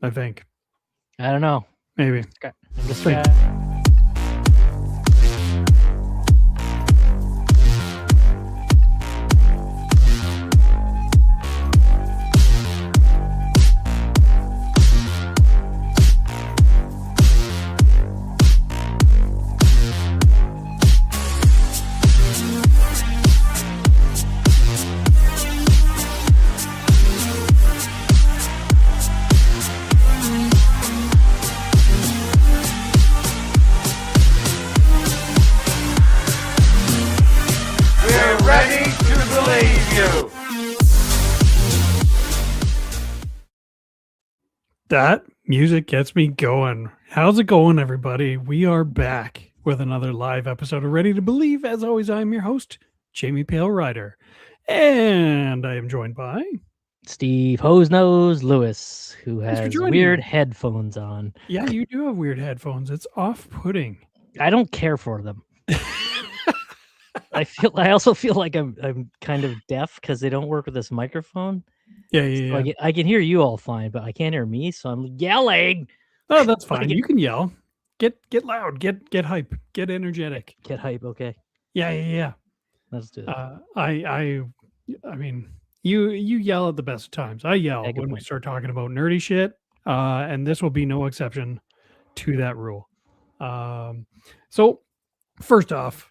I think. I don't know. Maybe. Okay. I'm just That music gets me going. How's it going, everybody? We are back with another live episode of Ready to Believe. As always, I'm your host, Jamie Pale Rider. And I am joined by Steve Hosenose Lewis, who Thanks for has joining weird me. headphones on. Yeah, you do have weird headphones. It's off-putting. I don't care for them. I also feel like I'm kind of deaf because they don't work with this microphone. Yeah. So I can hear you all fine, but I can't hear me, so I'm yelling. Oh, that's fine. You can yell. Get loud. Get hype. Get energetic. Get hype, okay. Yeah. Let's do that. I mean, you yell at the best of times. I yell when we start talking about nerdy shit, and this will be no exception to that rule. So first off,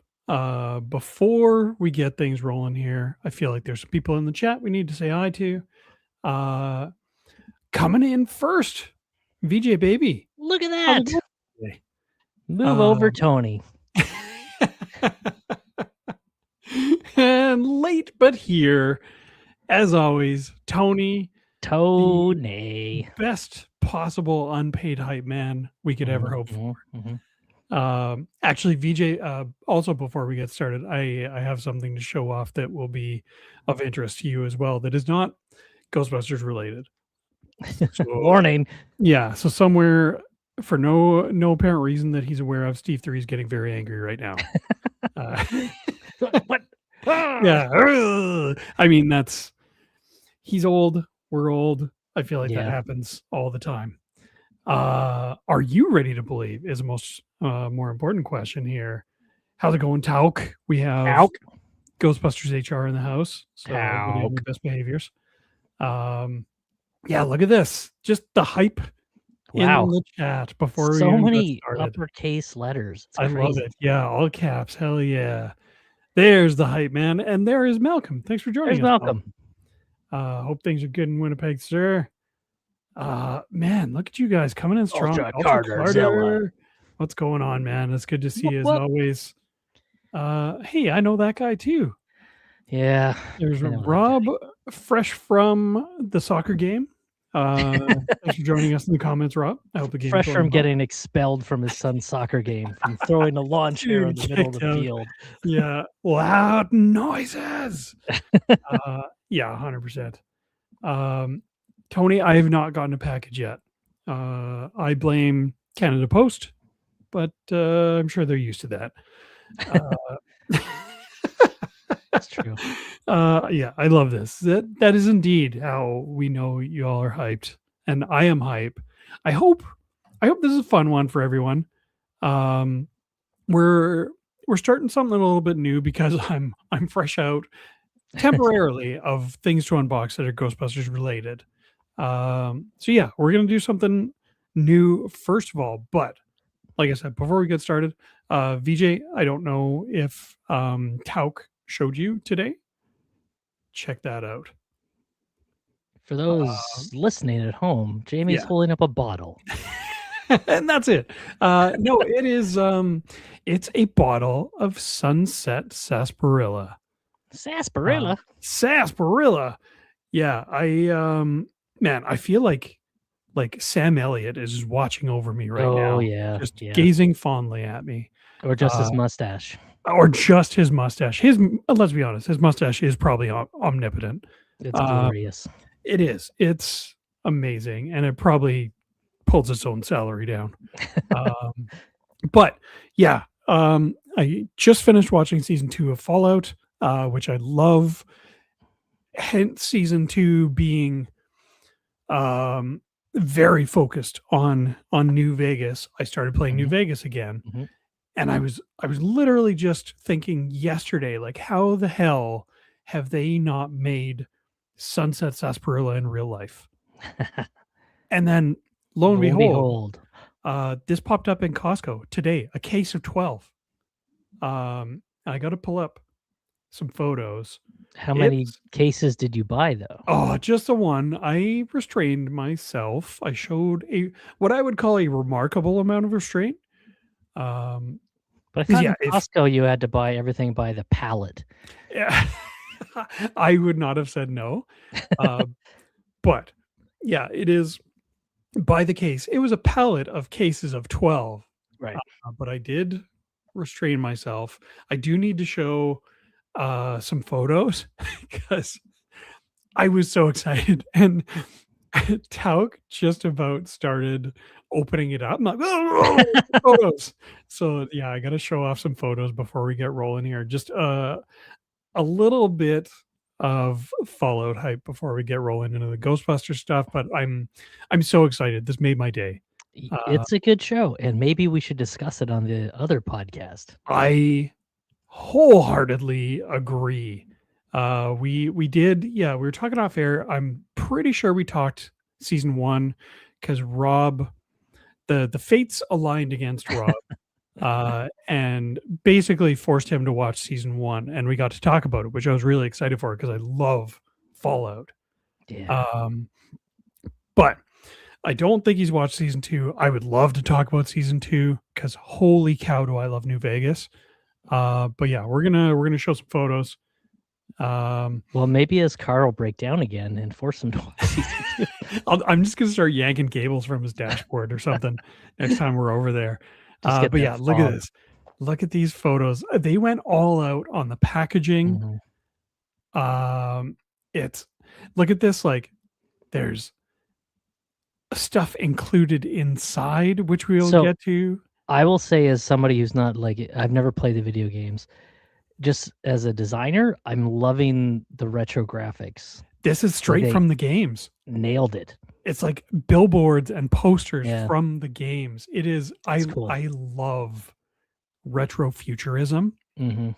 before we get things rolling here, I feel like there's some people in the chat we need to say hi to. Coming in first, VJ Baby. Look at that. Move over, Tony. And late but here, as always, Tony. Best possible unpaid hype man we could ever hope for. Actually, VJ, also before we get started, I have something to show off that will be of interest to you as well that is not Ghostbusters related. So, warning. Yeah, so somewhere for no apparent reason that he's aware of, Steve 3 is getting very angry right now. What? Yeah. I mean, he's old, we're old. I feel like that happens all the time. Are you ready to believe is the most more important question here. How's it going, Tauk? We have Ghostbusters HR in the house. So the best behaviors. Yeah, look at this. Just the hype in the chat before so we many started. Uppercase letters. It's I crazy. love it. Yeah, all caps. Hell yeah. There's the hype, man. And there is Malcolm. Thanks for joining us. Malcolm. Hope things are good in Winnipeg, sir. Man, look at you guys coming in strong. Ultra Carter. What's going on, man? It's good to see you as always. Hey, I know that guy too. Yeah. There's Rob, fresh from the soccer game. Thanks for joining us in the comments, Rob. I hope the game fresh from getting expelled from his son's soccer game, from throwing a lawn chair in the middle of the field. Yeah, loud noises. Yeah, 100%. Tony, I have not gotten a package yet. I blame Canada Post, but I'm sure they're used to that. That's true. Yeah, I love this. That is indeed how we know you all are hyped, and I am hype. I hope this is a fun one for everyone. We're starting something a little bit new because I'm fresh out temporarily of things to unbox that are Ghostbusters related. So yeah, we're gonna do something new first of all, but like I said, before we get started, VJ, I don't know if Tauk showed you today. Check that out. For those listening at home, Jamie's holding up a bottle. And that's it. No, it is it's a bottle of Sunset Sarsaparilla. Sarsaparilla. Yeah, I feel like Sam Elliott is watching over me right now. Oh yeah. Just gazing fondly at me. Or just his mustache. Or just his mustache. Let's be honest, his mustache is probably omnipotent. It's glorious. It is. It's amazing, and it probably pulls its own salary down. But yeah, I just finished watching season 2 of Fallout, which I love. Hence, season 2 being very focused on New Vegas. I started playing New Mhm, Vegas again, mhm. and I was literally just thinking yesterday, like, how the hell have they not made Sunset Sarsaparilla in real life? And then lo and Lo and behold, behold, this popped up in Costco today, a case of 12. I got to pull up some photos. how many It's cases did you buy, though? oh, just the one. I restrained myself. I showed a what I would call a remarkable amount of restraint. Um, But I because thought yeah, in if Costco you had to buy everything by the pallet. yeah, I would not have said no. Uh, but yeah, it is by the case. It was a pallet of cases of 12. Right. But I did restrain myself. I do need to show some photos because I was so excited and Tauk just about started opening it up. I'm like, "Oh, photos." So yeah, I got to show off some photos before we get rolling here. Just a little bit of Fallout hype before we get rolling into the Ghostbuster stuff. But I'm so excited. This made my day. Uh, It's a good show, and maybe we should discuss it on the other podcast. I wholeheartedly agree. We did, yeah, we were talking off air. I'm pretty sure we talked season 1 because Rob the fates aligned against Rob, and basically forced him to watch season 1, and we got to talk about it, which I was really excited for because I love Fallout. Yeah. Um, but I don't think he's watched season 2. I would love to talk about season 2 because holy cow, do I love New Vegas. But yeah, we're gonna show some photos. Um, Well, maybe his car will break down again and force him to watch season 2. I'm just gonna start yanking cables from his dashboard or something next time we're over there. Just get But that yeah, look at fob. this. Look at these photos. They went all out on the packaging. Mhm. It's look at this. Like there's stuff included inside, which we'll So, get to. I will say as somebody who's not I've never played the video games, just as a designer, I'm loving the retro graphics. This is Like, straight they from the games. nailed it. It's like billboards and posters Yeah, from the games. It is. it's cool. I love retro futurism Mhm,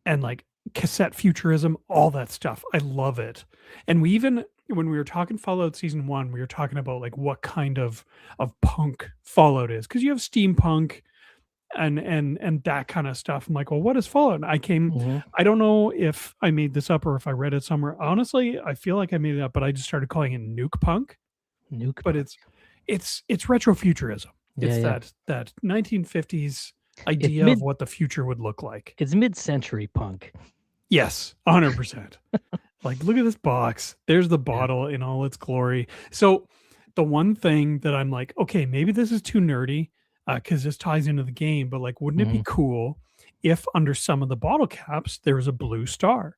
and like cassette futurism, all that stuff. I love it. And we even when we were talking Fallout season 1, we were talking about like what kind of punk Fallout is because you have steampunk and that kind of stuff. I'm like, well, what is Fallout? And mhm. I don't know if I made this up or if I read it somewhere. Honestly, I feel like I made it up, but I just started calling it nuke punk. Nuke But Punk. it's retrofuturism. Yeah, It's yeah. that 1950s It's idea of mid what the future would look like. it's mid-century punk. Yes, 100%. Like, look at this box. There's the Yeah. bottle in all its glory. So, the one thing that I'm like, okay, maybe this is too nerdy because this ties into the game, but like, wouldn't it be Mhm. cool if under some of the bottle caps there was a blue star?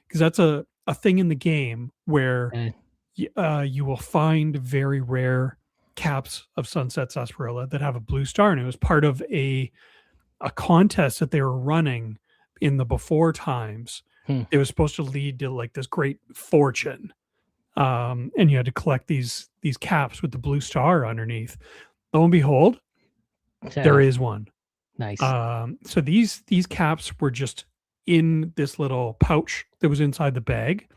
Because that's a thing in the game where Eh, you will find very rare caps of Sunset Sarsaparilla that have a blue star, and it was part of a contest that they were running in the before times. hmm. It was supposed to lead to like this great fortune, and you had to collect these caps with the blue star underneath. Lo and behold, there Yeah, is one. nice. So these caps were just in this little pouch that was inside the bag,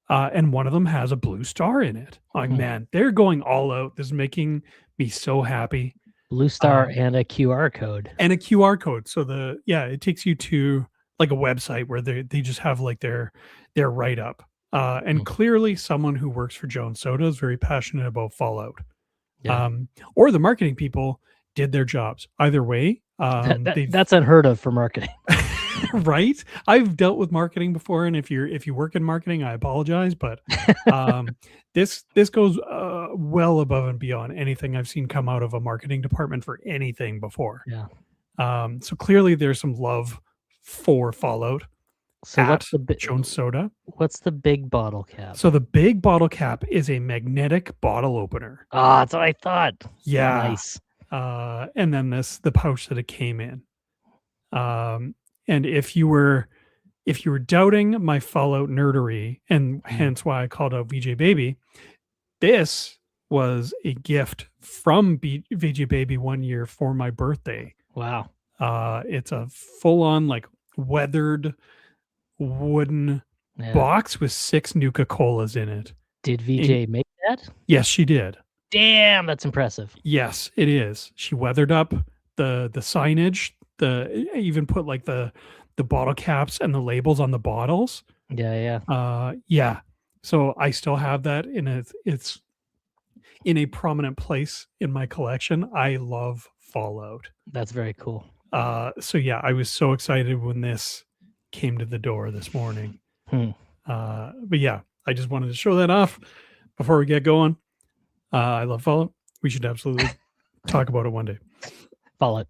and one of them has a blue star in it. Like, Hmm. man, they're going all out. This is making me so happy. Blue star Um, and a QR code. and a QR code. So it takes you to like a website where they just have like their write up. And Mm, clearly, someone who works for Jones Soda is very passionate about Fallout. yeah. Or the marketing people did their jobs. Either way, they've That's unheard of for marketing. right? I've dealt with marketing before, and if you work in marketing, I apologize, but um, this goes well above and beyond anything I've seen come out of a marketing department for anything before. Yeah. So clearly, there's some love for Fallout So at Jones Soda. what's the big bottle cap? So the big bottle cap is a magnetic bottle opener. Ah, that's what I thought. Yeah, Nice. and then the pouch that it came in. And if you were doubting my Fallout nerdery, and Mm, hence why I called out VJ Baby, this was a gift from VG Baby one year for my birthday. Wow. It's a full-on like weathered wooden Yeah. box with 6 Nuka-Colas in it. Did VJ make that? Yes, she did. Damn, that's impressive. Yes, it is. She weathered up the signage. Even put like the bottle caps and the labels on the bottles. Yeah, yeah. Yeah. So I still have that it's in a prominent place in my collection. I love Fallout. That's very cool. So yeah, I was so excited when this came to the door this morning. But yeah, I just wanted to show that off before we get going. I love Fallout. We should absolutely talk about it one day. Fallout.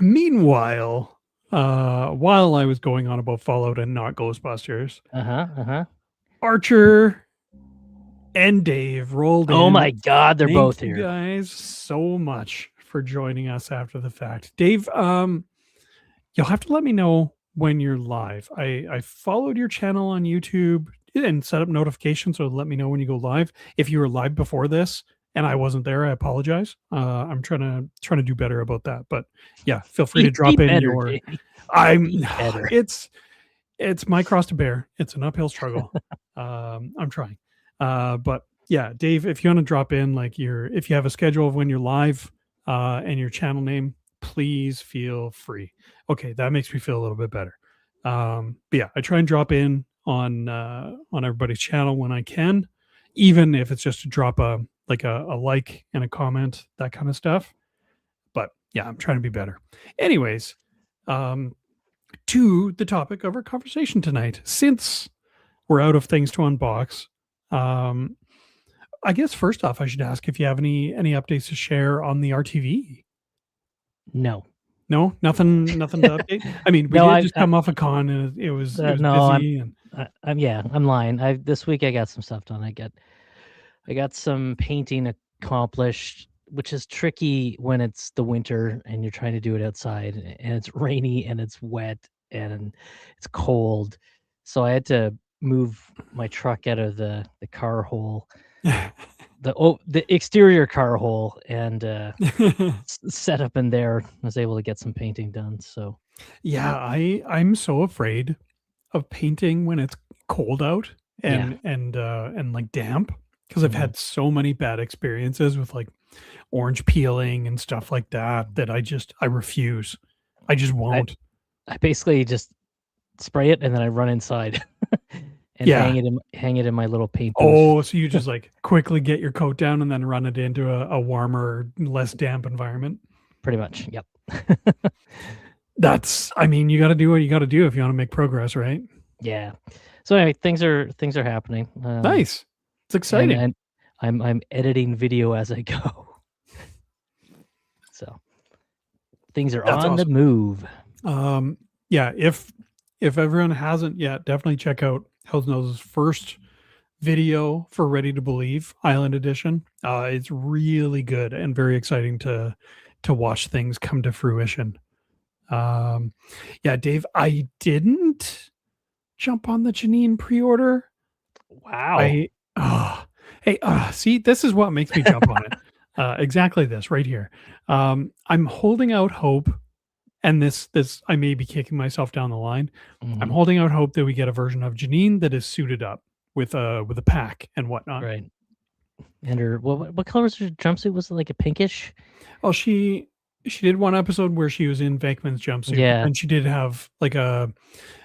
Meanwhile, while I was going on about Fallout and not Ghostbusters, Archer and Dave rolled in. Oh my God, they're both here. Thank you guys so much for joining us after the fact. Dave, you'll have to let me know when you're live. I followed your channel on YouTube and set up notifications, so let me know when you go live. If you were live before this and I wasn't there, I apologize. I'm trying to do better about that. But yeah, feel free to drop in your. It's my cross to bear. It's an uphill struggle. I'm trying. But yeah, Dave, if you want to drop in like if you have a schedule of when you're live and your channel name, please feel free. Okay, that makes me feel a little bit better. But yeah, I try and drop in on everybody's channel when I can, even if it's just to drop a like and a comment, that kind of stuff. But yeah, I'm trying to be better. Anyways, to the topic of our conversation tonight, since we're out of things to unbox, I guess first off, I should ask if you have any updates to share on the RTV. No, nothing to update. I mean, we did just come off a con, and it was busy. I'm lying. This week I got some stuff done. I got some painting accomplished, which is tricky when it's the winter and you're trying to do it outside and it's rainy and it's wet and it's cold. So I had to move my truck out of the car hole, the exterior car hole, and set up in there. I was able to get some painting done. So yeah, I'm so afraid of painting when it's cold out and like damp, because I've had so many bad experiences with like orange peeling and stuff like that I refuse. I just won't. I basically just spray it and then I run inside and hang it in my little paint booth. Oh, so you just like quickly get your coat down and then run it into a warmer, less damp environment? Pretty much, yep. I mean, you got to do what you got to do if you want to make progress, right? Yeah. So anyway, things are happening. Nice. It's exciting. And I'm editing video as I go. So things are on awesome. The move. Yeah, if everyone hasn't yet, definitely check out Hosenose's first video for Ready to Believe Island Edition. It's really good and very exciting to watch things come to fruition. Yeah, Dave, I didn't jump on the Janine pre-order. Wow. See, this is what makes me jump on it. Exactly this right here. I'm holding out hope, and this I may be kicking myself down the line. I'm holding out hope that we get a version of Janine that is suited up with a pack and whatnot. Right. And her what color was her jumpsuit? Was it like a pinkish? Oh, she did one episode where she was in Venkman's jumpsuit. Yeah. And she did have like I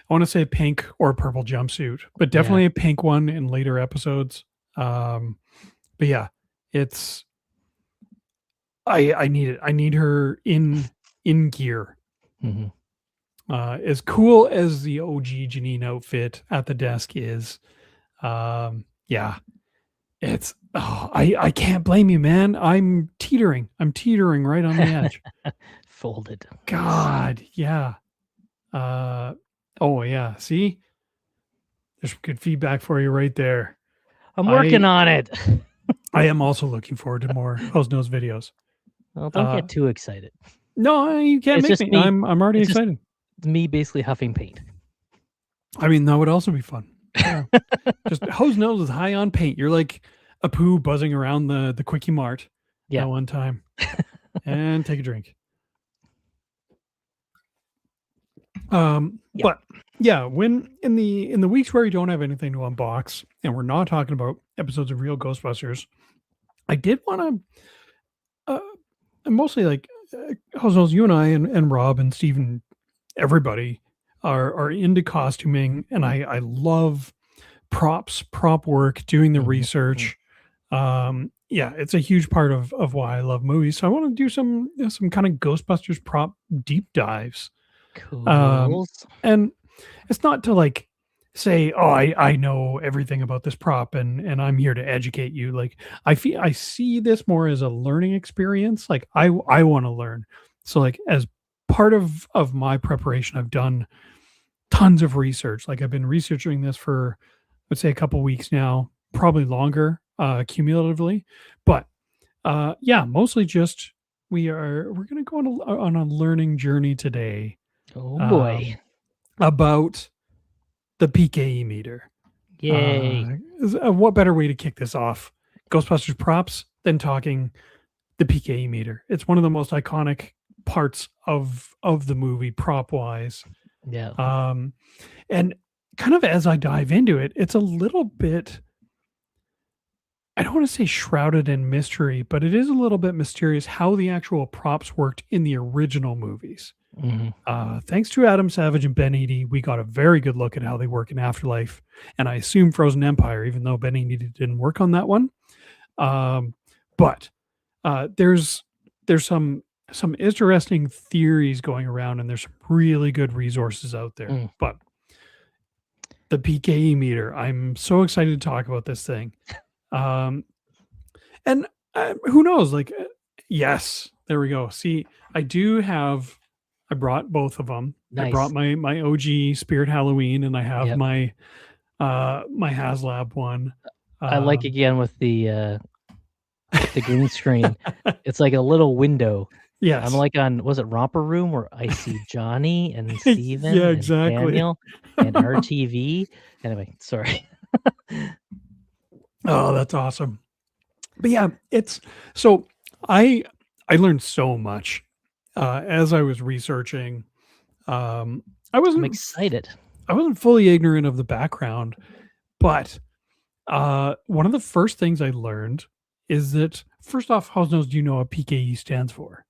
want to say a pink or a purple jumpsuit, but definitely a pink one in later episodes. But yeah, it's I need it. I need her in gear. As cool as the OG Janine outfit at the desk is, yeah, it's I can't blame you, man. I'm teetering right on the edge. Folded. God, yeah. Oh yeah. See, there's good feedback for you right there. I'm working on it. I am also looking forward to more Hosenose videos. Well, don't get too excited. No, you can't make me. I'm already excited. Me basically huffing paint. I mean, that would also be fun. Yeah. Just Hosenose is high on paint. You're like Apu buzzing around the Quickie Mart Yeah. at one time. And take a drink. Yeah. But yeah, when in the weeks where we don't have anything to unbox and we're not talking about episodes of Real Ghostbusters, I did want to mostly like Hosenose, you and I and Rob and Steven, everybody are into costuming, and I love props, prop work, doing the research. Yeah, it's a huge part of why I love movies. So I want to do some kind of Ghostbusters prop deep dives. Cool. And it's not to like say, oh, I know everything about this prop and I'm here to educate you. Like I see this more as a learning experience. Like I want to learn. So like as part of my preparation, I've done tons of research. Like I've been researching this for let's say a couple weeks now, probably longer, cumulatively. But yeah, mostly just we're gonna go on a learning journey today. Oh boy. About the PKE meter. Yay. What better way to kick this off? Ghostbusters props than talking the PKE meter. It's one of the most iconic parts of the movie prop wise. Yeah. And kind of as I dive into it, it's a little bit, I don't want to say shrouded in mystery, but it is a little bit mysterious how the actual props worked in the original movies. Thanks to Adam Savage and Ben Eady, we got a very good look at how they work in Afterlife, and I assume Frozen Empire, even though Ben Eady didn't work on that one. But there's some interesting theories going around, and there's some really good resources out there. But the PKE meter, I'm so excited to talk about this thing. And who knows? Like, yes, there we go. See, I brought both of them. Nice. I brought my OG Spirit Halloween, and I have my HasLab one. I like again with the green screen. It's like a little window. Yes. I'm like on, was it Romper Room where I see Johnny and Steven yeah, and exactly. Daniel and RTV. Anyway, sorry. Oh, that's awesome. But yeah, it's so I learned so much as I was researching. I'm excited. I wasn't fully ignorant of the background, but one of the first things I learned is that first off, Hosenose, do you know what PKE stands for?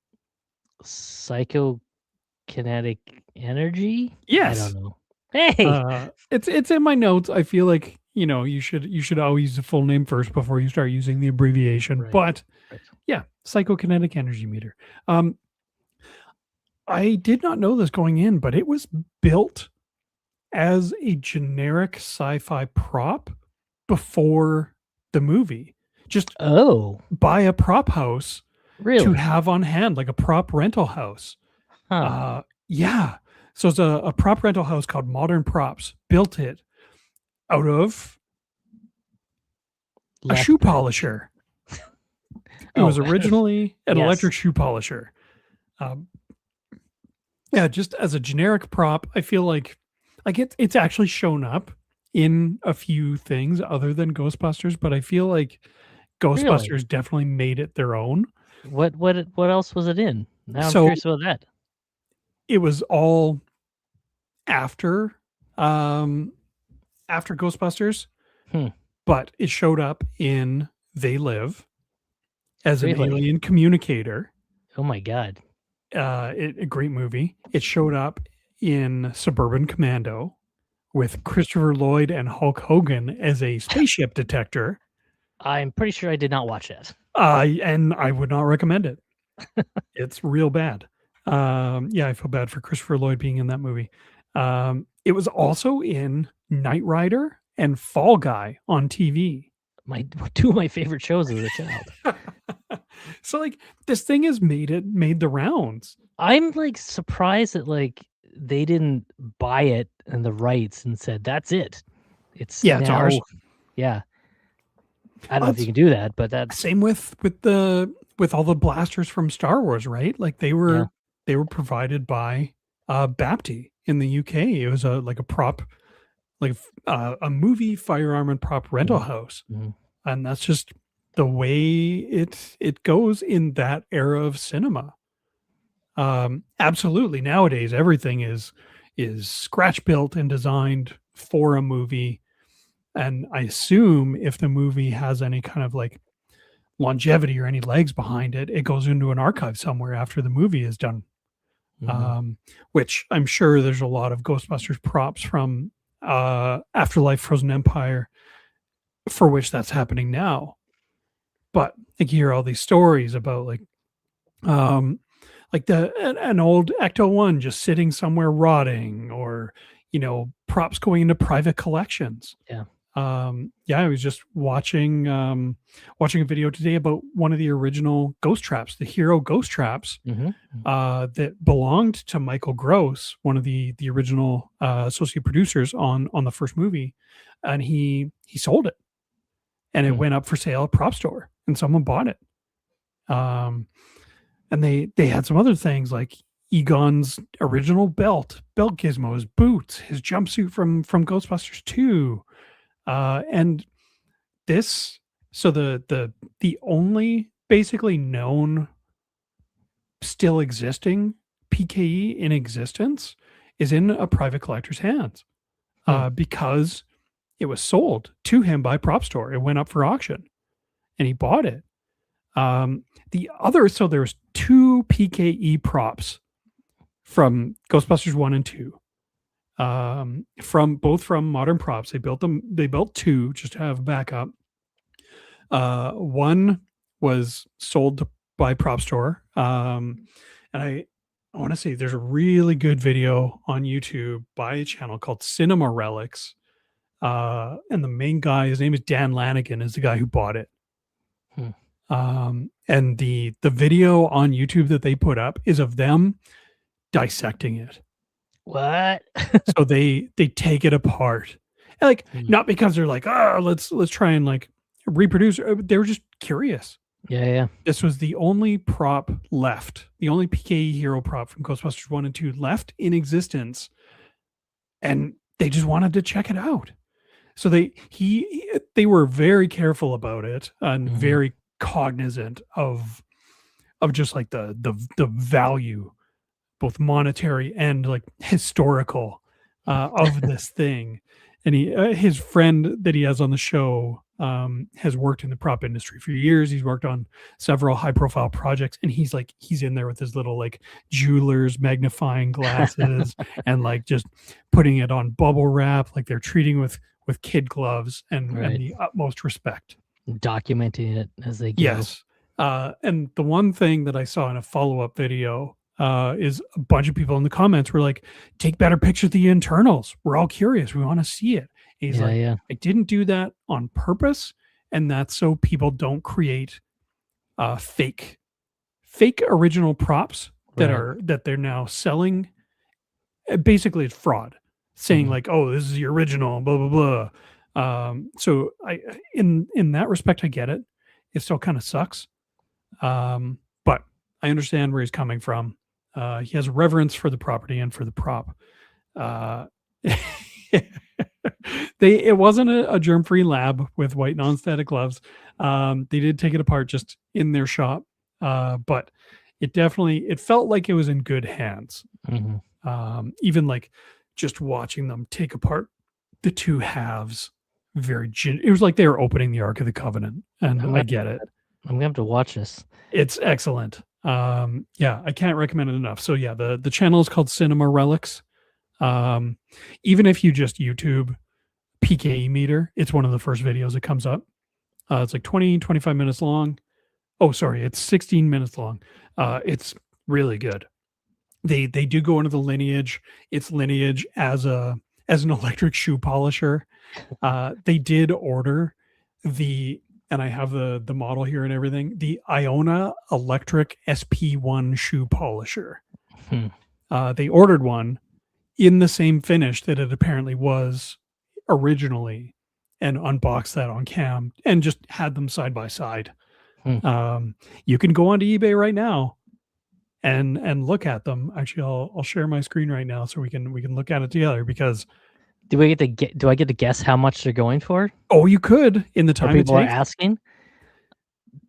Psychokinetic energy? Yes. I don't know. Hey, it's in my notes. I feel like you should always use the full name first before you start using the abbreviation. Right. But yeah, psychokinetic energy meter. I did not know this going in, but it was built as a generic sci-fi prop before the movie. Just buy a prop house to have on hand, like a prop rental house. Yeah. So it's a prop rental house called Modern Props, built it out of a shoe polisher. It was originally an electric shoe polisher. Yeah, just as a generic prop, I feel like it's actually shown up in a few things other than Ghostbusters, but I feel like Ghostbusters definitely made it their own. What else was it in? Now I'm curious about that. It was all after Ghostbusters, but it showed up in They Live as an alien communicator. Oh my god. A great movie. It showed up in Suburban Commando with Christopher Lloyd and Hulk Hogan as a spaceship detector. I'm pretty sure I did not watch that. And I would not recommend it. It's real bad. Yeah, I feel bad for Christopher Lloyd being in that movie. It was also in Knight Rider and Fall Guy on TV. Two of my favorite shows as a child. So like this thing has made the rounds. I'm like surprised that like they didn't buy it and the rights and said that's it. It's it's ours. Yeah. I don't know if you can do that, but that's same with all the blasters from Star Wars, right? Like they were provided by Bapti in the UK. It was a prop, like a movie firearm and prop rental house. And that's just the way it goes in that era of cinema. Absolutely. Nowadays, everything is scratch built and designed for a movie. And I assume if the movie has any kind of like longevity or any legs behind it, it goes into an archive somewhere after the movie is done. Mhm. Which I'm sure there's a lot of Ghostbusters props from Afterlife Frozen Empire for which that's happening now. But I hear all these stories about um like an old Ecto One just sitting somewhere rotting, or props going into private collections. Yeah. Yeah, I was just watching a video today about one of the original ghost traps, the hero ghost traps, Mhm. that belonged to Michael Gross, one of the original associate producers on the first movie, and he sold it, and it Hmm. went up for sale at prop store, and someone bought it. Um, and they had some other things like Egon's original belt gizmo, his boots, his jumpsuit from Ghostbusters 2. And this so the only basically known still existing PKE in existence is in a private collector's hands, Hmm. because it was sold to him by Prop Store. It went up for auction, and he bought it. So there's two PKE props from Ghostbusters 1 and 2. From Modern Props. They built two just to have backup. One was sold by Prop Store. And I want to say there's a really good video on YouTube by a channel called Cinema Relics. And the main guy, his name is Dan Lanigan, is the guy who bought it. Hmm. And the video on YouTube that they put up is of them dissecting it. What? So they take it apart. And like, Hmm. not because they're like, oh, let's try and like reproduce. They were just curious. Yeah, yeah. This was the only prop left, the only PKE hero prop from Ghostbusters 1 and 2 left in existence. And they just wanted to check it out. So they were very careful about it and Mhm. very cognizant of just like the value, both monetary and like historical, of this thing. And his friend that he has on the show, has worked in the prop industry for years. He's worked on several high profile projects, and he's in there with his little like jeweler's magnifying glasses and like just putting it on bubble wrap, like they're treating with kid gloves and Right. the utmost respect. Documenting it as they go. Yes. And the one thing that I saw in a follow-up video, is a bunch of people in the comments were like, take better pictures of the internals. We're all curious. We want to see it. And he's Yeah, like, yeah. I didn't do that on purpose. And that's so people don't create fake original props Right. that they're now selling. Basically it's fraud, saying Mhm. like, oh, this is the original, blah, blah, blah. So in that respect, I get it. It still kind of sucks. But I understand where he's coming from. He has reverence for the property and for the prop. Uh, it wasn't a germ-free lab with white non-static gloves. They did take it apart just in their shop, but it felt like it was in good hands. Mhm. Even like just watching them take apart the two halves, it was like they were opening the Ark of the Covenant, and I'm I gonna get it. I'm gonna have to watch this. It's excellent. Yeah, I can't recommend it enough. So yeah, the channel is called Cinema Relics. Um, Even if you just YouTube PKE meter, it's one of the first videos that comes up. It's like 25 minutes long. Oh, sorry, it's 16 minutes long. It's really good. They do go into the lineage, its lineage as an electric shoe polisher. They did order the and I have the model here and everything, the Iona Electric SP1 shoe polisher. Hmm. They ordered one in the same finish that it apparently was originally, and unboxed that on cam and just had them side by side. Hmm. You can go onto eBay right now and look at them. Actually, I'll share my screen right now so we can look at it together, because Do I get to guess how much they're going for? you could, in the Or time it people are takes. asking?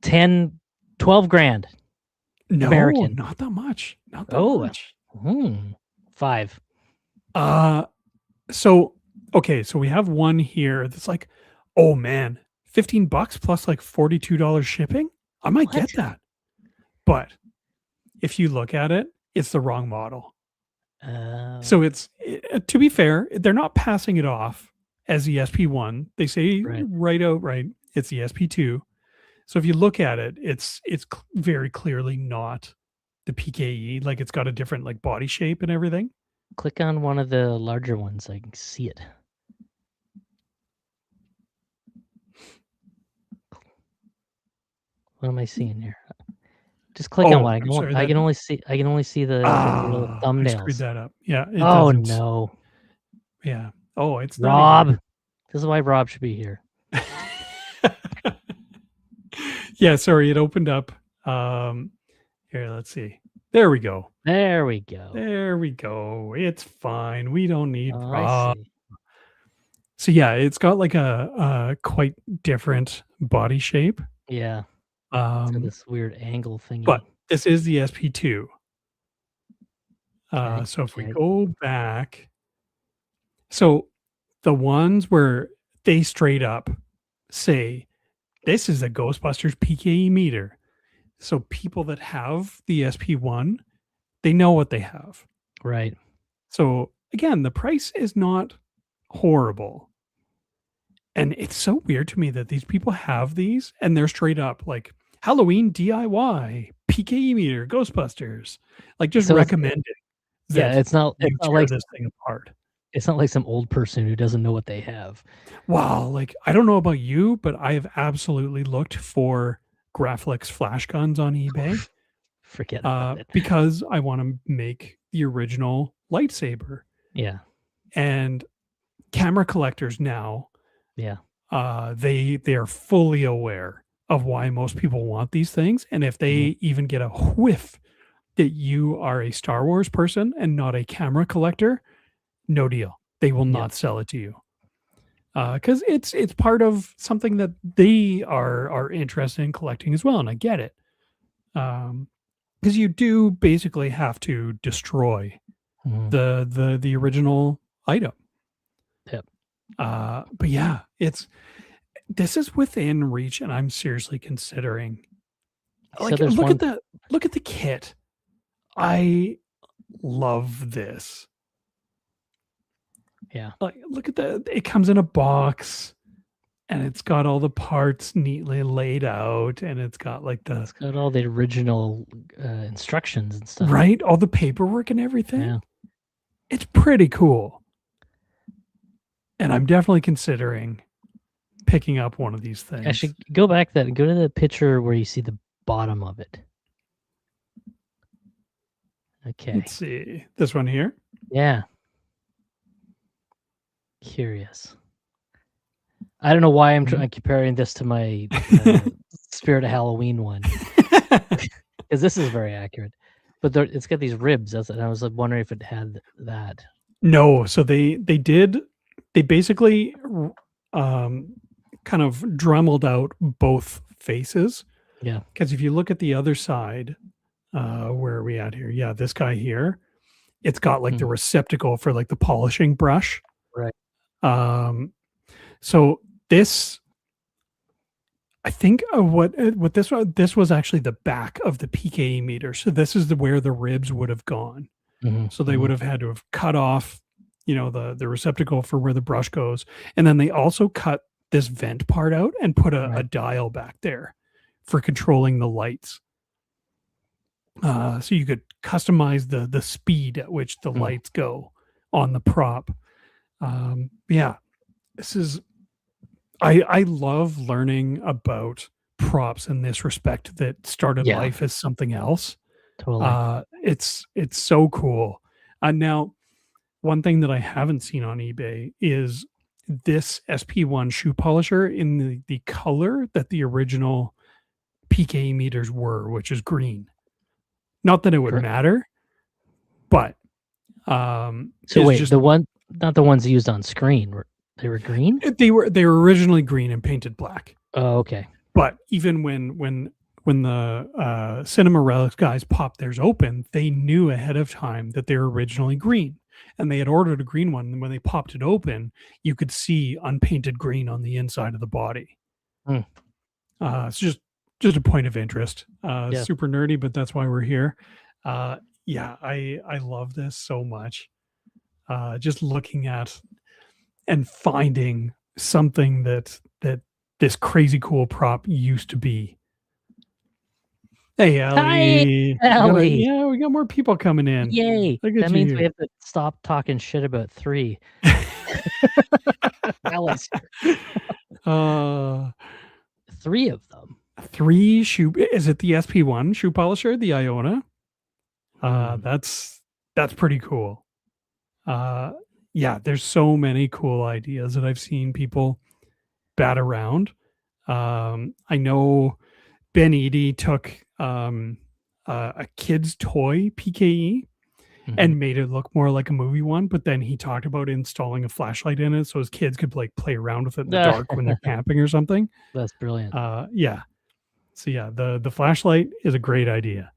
10, 12 grand. No, American. not that much. Not that much. 5. So okay, so we have one here that's like, oh man, $15 plus like $42 shipping. I might What? get that. But if you look at it, it's the wrong model. So it's to be fair, they're not passing it off as the SP1. They say right outright it's the SP2. So if you look at it, it's very clearly not the PKE. Like it's got a different like body shape and everything. Click on one of the larger ones so I can see it. What am I seeing here? Just click on one. I can only see the little thumbnails. I screwed that up. Yeah. Oh no. Yeah. Oh, it's Rob. This is why Rob should be here. Yeah, sorry, it opened up. Here, let's see. There we go. There we go. There we go. It's fine. We don't need I see. So yeah, it's got like a quite different body shape. Yeah. So this weird angle thingy. But this is the SP2. So if we go back, so the ones where they straight up say this is a Ghostbusters PKE meter. So people that have the SP1, they know what they have. Right. So again, the price is not horrible. And it's so weird to me that these people have these and they're straight up like Halloween DIY, PKE meter, Ghostbusters. Like just recommending. Yeah, it's not like this thing apart. It's not like some old person who doesn't know what they have. Wow, like I don't know about you, but I have absolutely looked for Graflex flash guns on eBay. Forget about it. Because I want to make the original lightsaber. Yeah. And camera collectors now, yeah, they are fully aware of why most people want these things. And if they even get a whiff that you are a Star Wars person and not a camera collector, no deal. They will not sell it to you. Because it's part of something that they are interested in collecting as well, and I get it. Because you do basically have to destroy the original item. Yep. But yeah, this is within reach, and I'm seriously considering. Like, so look at the kit. I love this. Yeah. Like, look at it comes in a box and it's got all the parts neatly laid out and it's got like it's got all the original instructions and stuff. Right? All the paperwork and everything. Yeah. It's pretty cool. And I'm definitely considering picking up one of these things. Actually, go back and go to the picture where you see the bottom of it. Okay. Let's see. This one here? Yeah. Curious. I don't know why I'm comparing this to my Spirit of Halloween one, because this is very accurate. But it's got these ribs, and I was like wondering if it had that. No, so they basically kind of dremeled out both faces. Yeah. Because if you look at the other side, where are we at here? Yeah, this guy here, it's got like the receptacle for like the polishing brush. Right. So this, I think what this was actually the back of the PKE meter. So this is where the ribs would have gone. So they would have had to have cut off, the receptacle for where the brush goes. And then they also cut this vent part out and put a dial back there for controlling the lights. So you could customize the speed at which the lights go on the prop. Yeah, this is, I love learning about props in this respect that started life as something else. Totally. It's so cool. Now, one thing that I haven't seen on eBay is this SP1 shoe polisher in the color that the original PKE meters were, which is green. Not that it would matter, but so wait, not the ones used on screen. They were green? They were originally green and painted black. Oh, okay. But even when the Cinema Relics guys popped theirs open, they knew ahead of time that they were originally green, and they had ordered a green one. And when they popped it open, you could see unpainted green on the inside of the body. Mm. It's just a point of interest. Yeah. Super nerdy, but that's why we're here. Yeah, I love this so much. Just looking at and finding something that this crazy cool prop used to be. Hey, Hi, Ellie. Ellie. Yeah, we got more people coming in. Yay. Look at That you means we here. have to stop talking shit about 3. Ellie's Uh, 3 of them. 3 shoe. Is it the SP1 shoe polisher, the Iona? Mm. That's pretty cool. Yeah, there's so many cool ideas that I've seen people bat around. I know Ben Eady took a kid's toy PKE Mhm. and made it look more like a movie one, but then he talked about installing a flashlight in it so his kids could like play around with it in the dark when they're camping or something. That's brilliant. Yeah. So yeah, the flashlight is a great idea.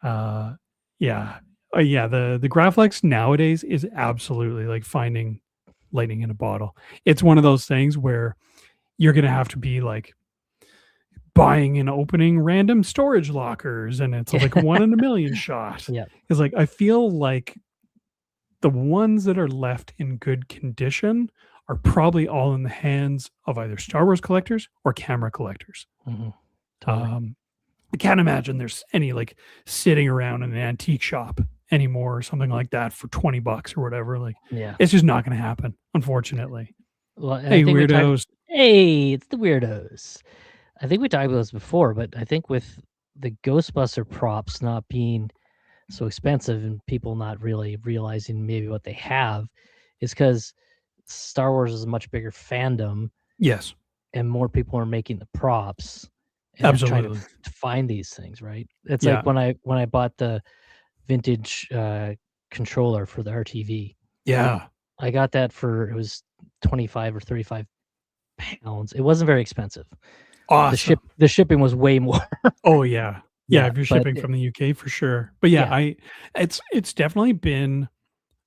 Yeah. Yeah, the Graflex nowadays is absolutely like finding lightning in a bottle. It's one of those things where you're going to have to be like buying and opening random storage lockers, and it's like a 1 in a million shot. Yeah. It's like I feel like the ones that are left in good condition are probably all in the hands of either Star Wars collectors or camera collectors. Mhm. Totally. I can't imagine there's any like sitting around in an antique shop anymore or something like that for $20 or whatever. Like, Yeah. it's just not going to happen, unfortunately. Well, and Hey, I think we talked weirdos. Hey, it's the weirdos. I think we talked about this before, but I think with the Ghostbuster props not being so expensive and people not really realizing maybe what they have is because Star Wars is a much bigger fandom Yes, and more people are making the props and they're trying to absolutely. find these things, right? It's Yeah. like when I bought the vintage controller for the RTV. Yeah. I got that for it was 25 or 35 pounds. It wasn't very expensive. Awesome. The shipping was way more. Oh yeah. Yeah, Yeah, if you're but shipping from the UK for sure. But yeah, yeah. it's definitely been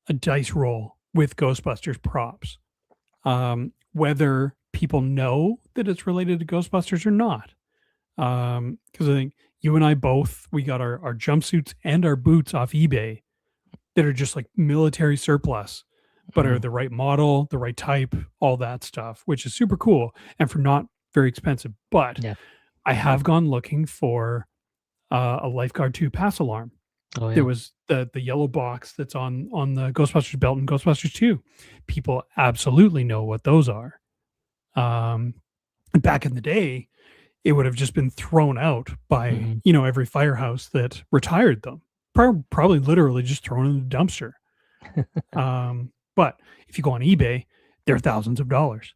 a dice roll with Ghostbusters props. Whether people know that it's related to Ghostbusters or not. Because I think you and I both we got our jumpsuits and our boots off eBay that are just like military surplus, but are Mhm. the right model, the right type, all that stuff, which is super cool and for not very expensive. But Yeah. I have gone looking for a Lifeguard 2 pass alarm. Oh, There yeah. was the yellow box that's on the Ghostbusters belt and Ghostbusters 2. People absolutely know what those are. Um, Back in the day, it would have just been thrown out by, Mhm. every firehouse that retired them. Probably literally just thrown in the dumpster. But if you go on eBay, they're thousands of dollars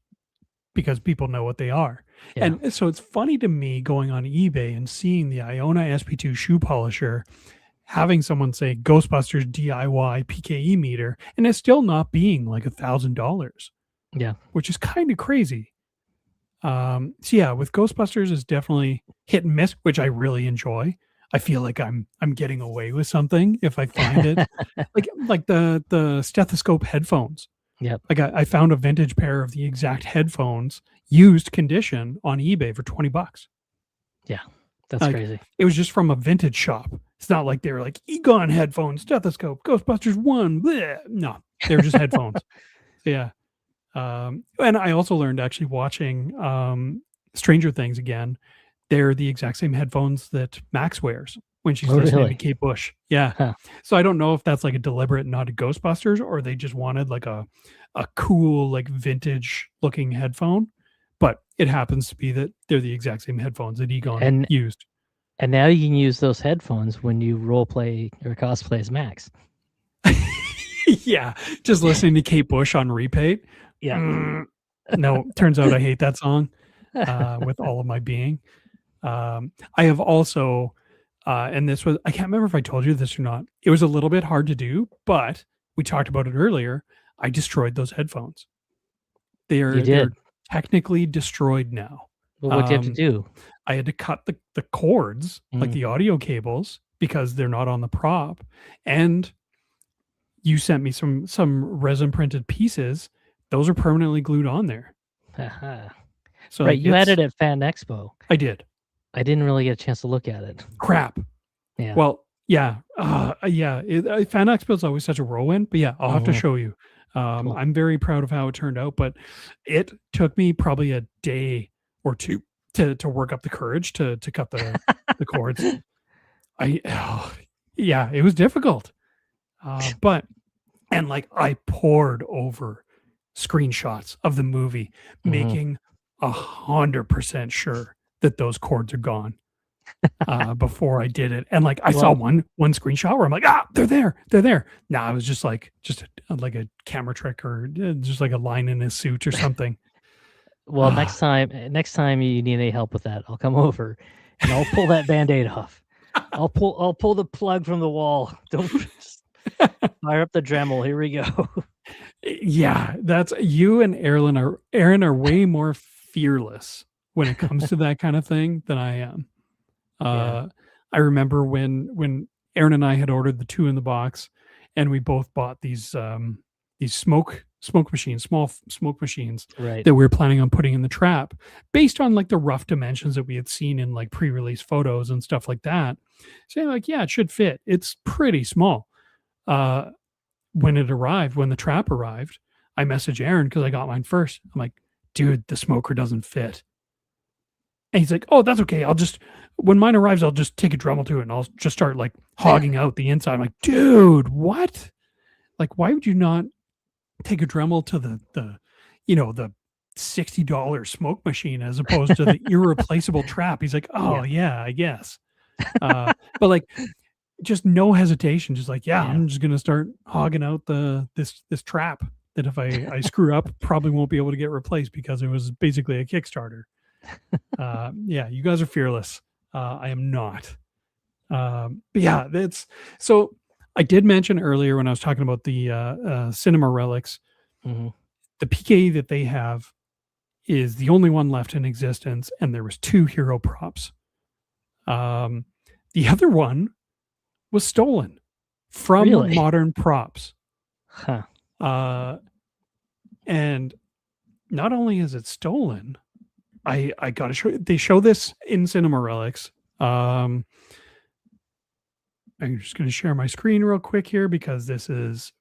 because people know what they are. Yeah. And so it's funny to me going on eBay and seeing the Iona SP2 shoe polisher, having someone say Ghostbusters DIY PKE meter, and it's still not being like $1,000, Yeah. which is kind of crazy. So yeah, with Ghostbusters is definitely hit and miss, which I really enjoy. I feel like I'm getting away with something if I find it. Like the stethoscope headphones. Yep. Like I found a vintage pair of the exact headphones, used condition on eBay for $20. Yeah. That's Like crazy. it was just from a vintage shop. It's not like they were like Egon headphones, stethoscope, Ghostbusters 1. Bleh. No, they were just headphones. So yeah. And I also learned actually watching Stranger Things again. They're the exact same headphones that Max wears when she's Oh, listening to really? Kate Bush. Yeah. Huh. So I don't know if that's like a deliberate nod to Ghostbusters or they just wanted like a cool, like vintage looking headphone. But it happens to be that they're the exact same headphones that Egon And used. and now you can use those headphones when you role play or cosplay as Max. Yeah. Just listening to Kate Bush on repeat. Yeah. No, turns out I hate that song with all of my being. I have also, and this was, I can't remember if I told you this or not. It was a little bit hard to do, but we talked about it earlier. I destroyed those headphones. You They're did. technically destroyed now. Well, what'd you have to Um, do? I had to cut the cords, like Mm. the audio cables, because they're not on the prop. And you sent me some resin printed pieces. Those are permanently glued on there. Haha. So Right, like you had it's it at Fan Expo. I did. I didn't really get a chance to look at it. Crap. Yeah. Well, yeah. Yeah. Fan Expo is always such a whirlwind, but yeah, I'll have to Mhm. show you. Cool. I'm very proud of how it turned out, but it took me probably a day or two to work up the courage to cut the cords. Yeah, it was difficult. But and like I poured over screenshots of the movie, Mhm. making 100% sure that those cords are gone before I did it. And like I saw Well, one screenshot where I'm like, ah, they're there, they're there. Nah, it was just like a camera trick or just like a line in his suit or something. well, next time you need any help with that, I'll come over and I'll pull that Band-Aid off. I'll pull the plug from the wall. Don't fire up the Dremel. Here we go. Yeah, that's you and Aaron are way more fearless when it comes to that kind of thing than I am. Yeah. I remember when Aaron and I had ordered the two in the box, and we both bought these smoke machines, small smoke machines Right. that we were planning on putting in the trap, based on like the rough dimensions that we had seen in like pre-release photos and stuff like that. Saying like, yeah, it should fit. It's pretty small. Uh, when the trap arrived, I messaged Aaron because I got mine first. I'm like, dude, the smoker doesn't fit. And he's like, oh, that's okay. When mine arrives, I'll just take a Dremel to it and I'll just start like hogging out the inside. I'm like, dude, what? Like, why would you not take a Dremel to the $60 smoke machine as opposed to the irreplaceable trap? He's like, oh, Yeah. yeah, I guess. But like, just no hesitation. Just like, yeah, Yeah. I'm just gonna start hogging out this trap that if I screw up, probably won't be able to get replaced because it was basically a Kickstarter. Yeah, you guys are fearless. I am not. But yeah, that's so. I did mention earlier when I was talking about the cinema relics, Mhm. the PKE that they have is the only one left in existence, and there was two hero props. Um, the other one was stolen from Really? Modern Props. Huh. And not only is it stolen, I gotta show they show this in Cinema Relics. I'm just gonna share my screen real quick here because this is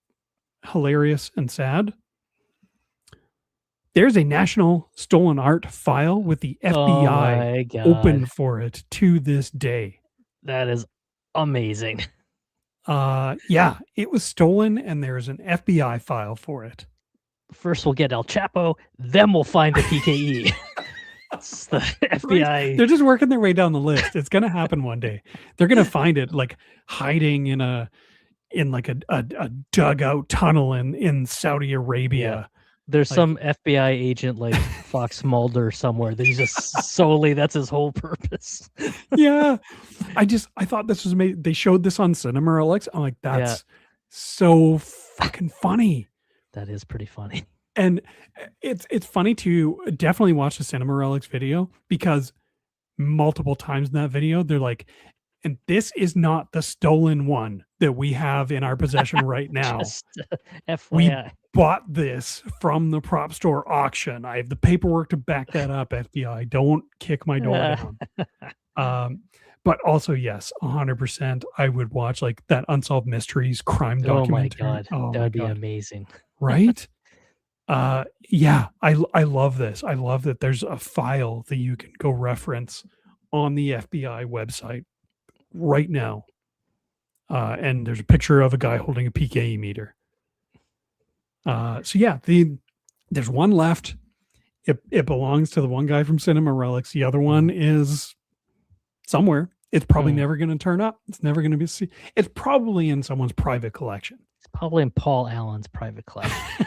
hilarious and sad. There's a national stolen art file with the Oh FBI my god. open for it to this day. That is amazing. Yeah, it was stolen and there's an FBI file for it. First we'll get El Chapo, then we'll find the PKE. It's the FBI. Right? They're just working their way down the list. It's gonna happen one day. They're gonna find it like hiding in like a dugout tunnel in Saudi Yeah. Arabia. There's Like, some FBI agent like Fox Mulder somewhere that he's just solely that's his whole purpose. yeah. I thought this was made. They showed this on Cinema Relics. I'm like, Yeah. that's so fucking funny. That is pretty funny. And it's funny to definitely watch the Cinema Relics video because multiple times in that video they're like, and this is not the stolen one that we have in our possession right now. Just We FYI. bought this from the prop store auction. I have the paperwork to back that up, FBI. Don't kick my door down. But also, yes, 100%. I would watch like that Unsolved Mysteries crime Oh my documentary. god. Oh That my would be god. amazing. Right? Yeah, I love this. I love that there's a file that you can go reference on the FBI website right now. And there's a picture of a guy holding a PKE meter. So yeah, there's one left. It belongs to the one guy from Cinema Relics. The other one is somewhere. It's probably never going to turn up. It's never going to be seen. It's probably in someone's private collection. It's probably in Paul Allen's private collection.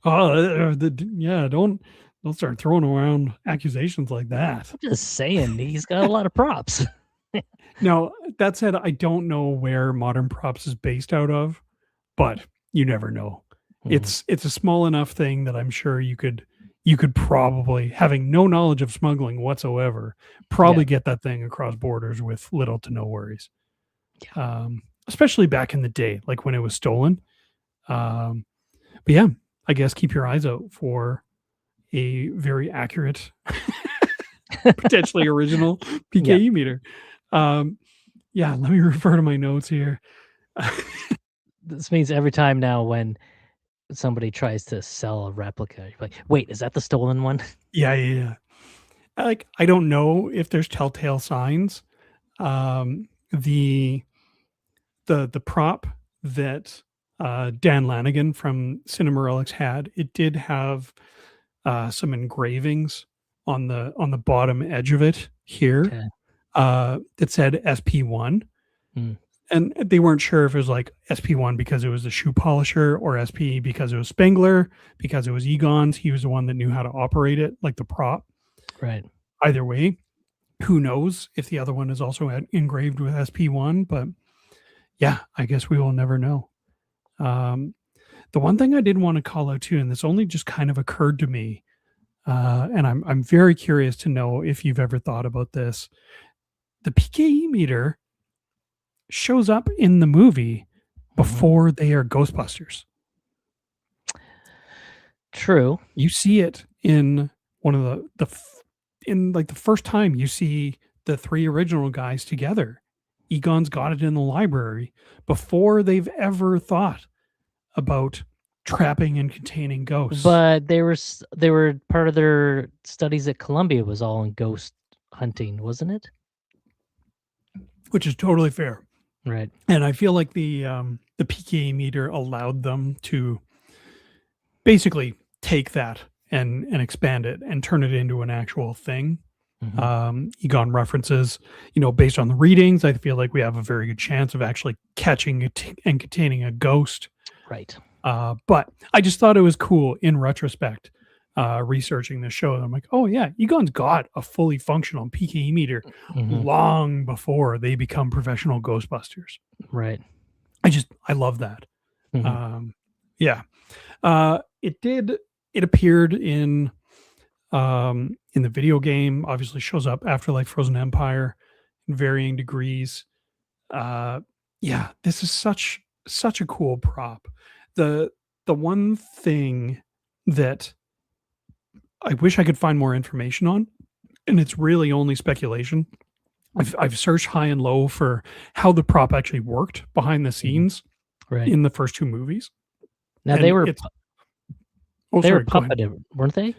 Yeah, don't start throwing around accusations like that. I'm just saying he's got a lot of props. Now, that said, I don't know where Modern Props is based out of, but you never know. It's a small enough thing that I'm sure you could you could probably, having no knowledge of smuggling whatsoever, probably get that thing across borders with little to no worries. Especially back in the day, like when it was stolen. Um, but yeah, I guess keep your eyes out for a very accurate, potentially original PKE meter. Yeah, let me refer to my notes here. This means every time now when somebody tries to sell a replica, you're like, wait, is that the stolen one? Yeah. Like, I don't know if there's telltale signs. The prop that Dan Lanigan from Cinema Relics had, it did have some engravings on the bottom edge of it here. Okay. That said SP1. And they weren't sure if it was like SP1 because it was the shoe polisher or SP because it was Spengler, because it was Egon's. He was the one that knew how to operate it, like the prop. Right. Either way, who knows if the other one is also engraved with SP1, but yeah, I guess we will never know. The one thing I did want to call out too, and this only just kind of occurred to me, and I'm very curious to know if you've ever thought about this. The PKE meter shows up in the movie before they are Ghostbusters. True. You see it in one of in like the first time you see the three original guys together. Egon's got it in the library before they've ever thought about trapping and containing ghosts. But they were part of their studies at Columbia was all in ghost hunting, wasn't it? Which is totally fair. Right. And I feel like the PKE meter allowed them to basically take that and expand it and turn it into an actual thing. Egon references, based on the readings, I feel like we have a very good chance of actually catching and containing a ghost. Right. But I just thought it was cool in retrospect, researching the show. I'm like, oh yeah, Egon's got a fully functional PKE meter long before they become professional Ghostbusters. Right. I love that. Yeah. It appeared in the video game, obviously shows up after like Frozen Empire in varying degrees. Yeah, this is such a cool prop. The one thing that I wish I could find more information on, and it's really only speculation. I've searched high and low for how the prop actually worked behind the scenes in the first two movies. Now And they were it's- Oh, sorry, go ahead. puppeted, weren't they?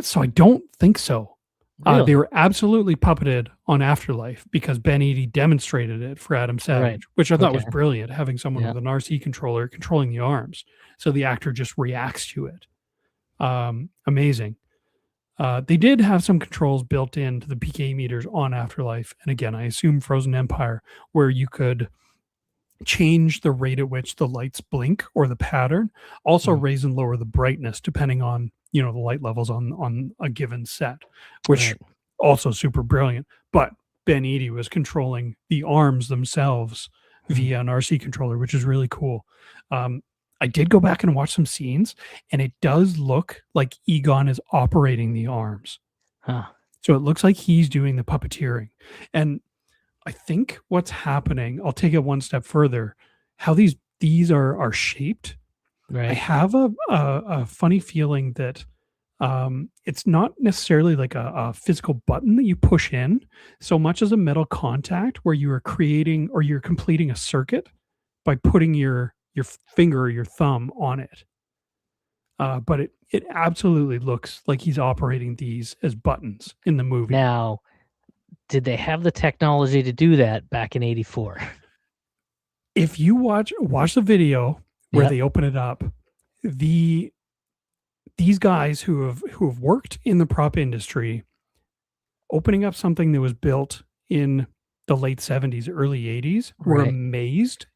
So I don't think so. Really? They were absolutely puppeted on Afterlife because Ben Eady demonstrated it for Adam Savage, which I thought was brilliant, having someone with an RC controller controlling the arms. So the actor just reacts to it. Amazing. They did have some controls built into the PK meters on Afterlife. And again, I assume Frozen Empire, where you could change the rate at which the lights blink or the pattern, also raise and lower the brightness depending on the light levels on a given set, which also super brilliant. But Ben Eady was controlling the arms themselves via an RC controller, which is really cool. I did go back and watch some scenes, and it does look like Egon is operating the arms. So it looks like he's doing the puppeteering. And I think what's happening, I'll take it one step further, how these are shaped. Right. I have a funny feeling that it's not necessarily like a physical button that you push in so much as a metal contact where you are creating or you're completing a circuit by putting your finger or your thumb on it. But it absolutely looks like he's operating these as buttons in the movie. Now, did they have the technology to do that back in '84? If you watch the video where they open it up, these guys who have worked in the prop industry, opening up something that was built in the late 70s, early 80s, were amazed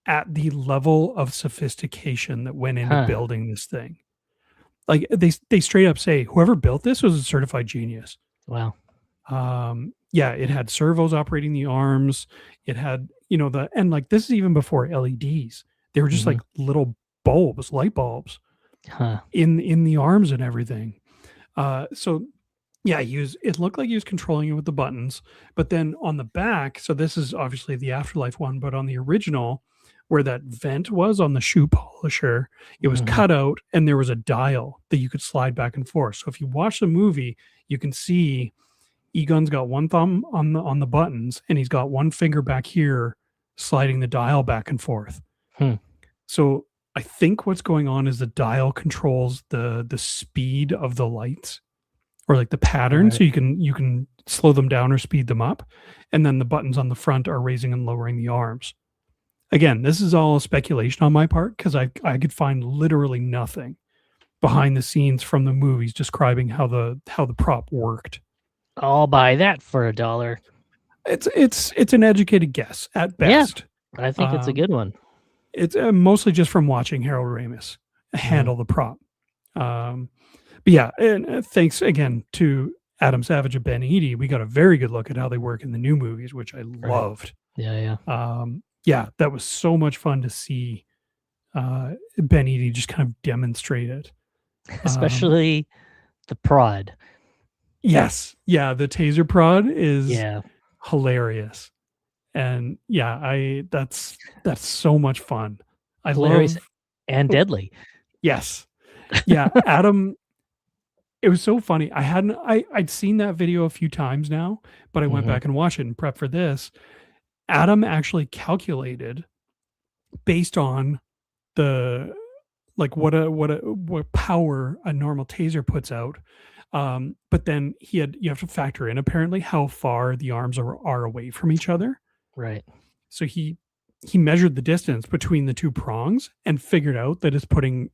at the level of sophistication that went into building this thing. Like they straight up say, whoever built this was a certified genius. Wow. Yeah, it had servos operating the arms. It had, and like this is even before LEDs. They were just like little bulbs, light bulbs. Huh. in the arms and everything. So yeah, it looked like he was controlling it with the buttons, but then on the back, so this is obviously the Afterlife one, but on the original, where that vent was on the shoe polisher, it was Mhm. cut out and there was a dial that you could slide back and forth. So if you watch the movie, you can see Egon's got one thumb on the buttons and he's got one finger back here sliding the dial back and forth. Hmm. So I think what's going on is the dial controls the speed of the lights or like the pattern, Alright. so you can slow them down or speed them up, and then the buttons on the front are raising and lowering the arms. Again, this is all speculation on my part because I could find literally nothing behind the scenes from the movies describing how the prop worked. I'll buy that for $1. It's an educated guess at Yeah, best. I think it's a Um, good one. it's mostly just from watching Harold Ramis Mhm. handle the prop. Um, but yeah, and thanks again to Adam Savage and Ben Eady, we got a very good look at how they work in the new movies, which I Right. loved. Yeah, yeah. Yeah, that was so much fun to see Ben Eady just kind of demonstrate it. Um, Especially the prod. yes, yeah, the taser prod is Yeah, hilarious, and yeah, I that's so much fun. I hilarious love. and Oh, deadly. yes, yeah, Adam. It was so funny. I'd seen that video a few times now, but I went Mhm. back and watched it and prep for this. Adam actually calculated based on the like what power a normal taser puts out. But then you have to factor in apparently how far the arms are away from each other. Right. So he measured the distance between the two prongs and figured out that it's putting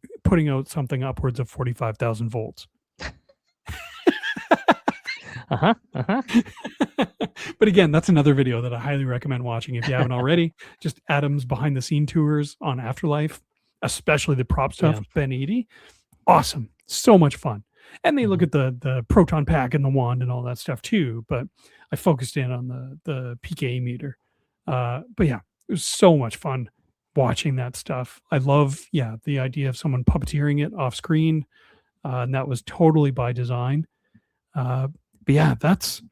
out something upwards of 45,000 volts. Uh-huh, uh-huh. But again, that's another video that I highly recommend watching if you haven't already. Just Adam's behind the scene tours on Afterlife, especially the prop stuff Yeah. with Ben Eady. Awesome. So much fun. And they look Mhm. at the proton pack and the wand and all that stuff too. But I focused in on the PKA meter. But yeah, it was so much fun watching that stuff. I love, yeah, the idea of someone puppeteering it off screen. And that was totally by design. But yeah, that's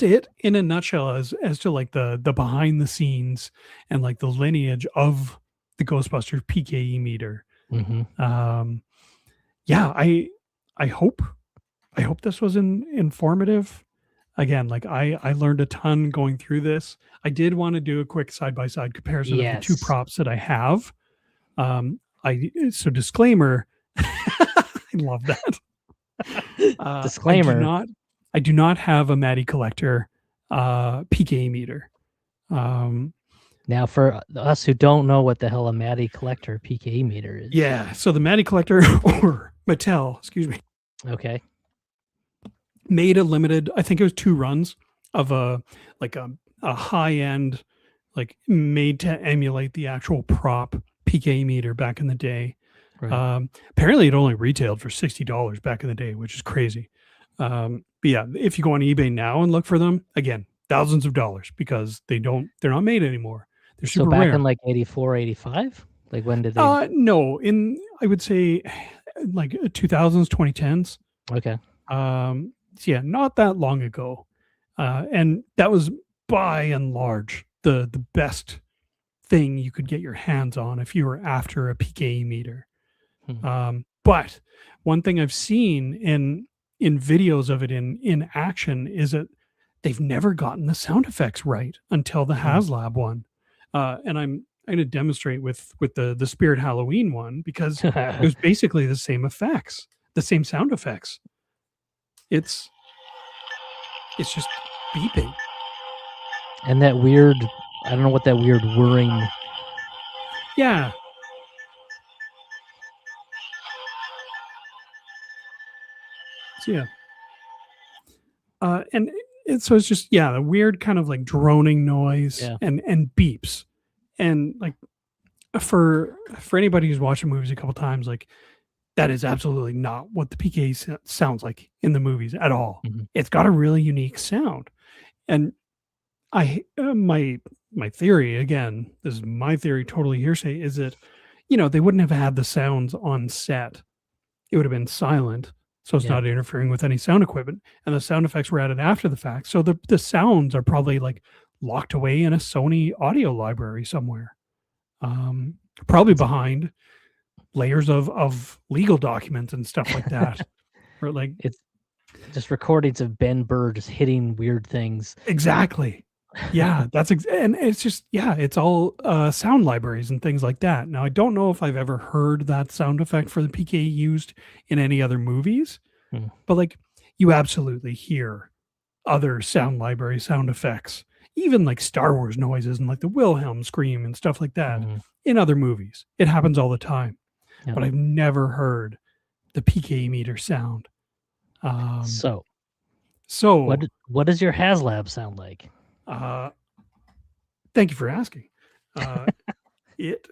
it in a nutshell as to like the behind the scenes and like the lineage of the Ghostbusters PKE meter. Mhm. Um, yeah, I hope I hope this was informative. Again, like I learned a ton going through this. I did want to do a quick side by side comparison of the two Yes. props that I have. I so disclaimer, I love that. Uh, I do Disclaimer. not I do not have a Matty Collector PK meter. Um, Now for us who don't know what the hell a Matty Collector PKE meter is. yeah, so the Matty Collector or Mattel, excuse me, Okay. made a limited. I think it was 2 runs of like a high end, like made to emulate the actual prop PK meter back in the day. Right. Apparently, it only retailed for $60 back in the day, which is crazy. But yeah, if you go on eBay now and look for them, again, thousands of dollars because they're not made anymore. They're So super back in rare. like 84, 85? Like when did they No, in I would say like 2000s, 2010s. Okay. So yeah, not that long ago. And that was by and large the best thing you could get your hands on if you were after a PKE meter. Hmm. But one thing I've seen in videos of it in action is that they've never gotten the sound effects right until the Hmm. HasLab one. And I'm going to demonstrate with the Spirit Halloween one because it was basically the same effects, the same sound effects. It's it's just beeping. And that weird, I don't know what that weird whirring. Yeah. So yeah. So it's just yeah, the weird kind of like droning noise Yeah. and beeps. And like for anybody who's watched the movies a couple times, like that is absolutely not what the PK sounds like in the movies at all. Mhm. It's got a really unique sound, and my theory again, this is my theory, totally hearsay, is that they wouldn't have had the sounds on set. It would have been silent, so it's Yeah. not interfering with any sound equipment. And the sound effects were added after the fact. So the sounds are probably like locked away in a Sony audio library somewhere. Probably behind layers of legal documents and stuff like that. Or like It's just recordings of Ben Burr just hitting weird things. exactly. Yeah, and it's just it's all sound libraries and things like that. Now I don't know if I've ever heard that sound effect for the PK used in any other movies, Hmm. but like you absolutely hear other sound library sound effects, even like Star Wars noises and like the Wilhelm scream and stuff like that Mhm. in other movies. It happens all the time, Yep. but I've never heard the PK meter sound. So So what does your HasLab sound like? thank you for asking. It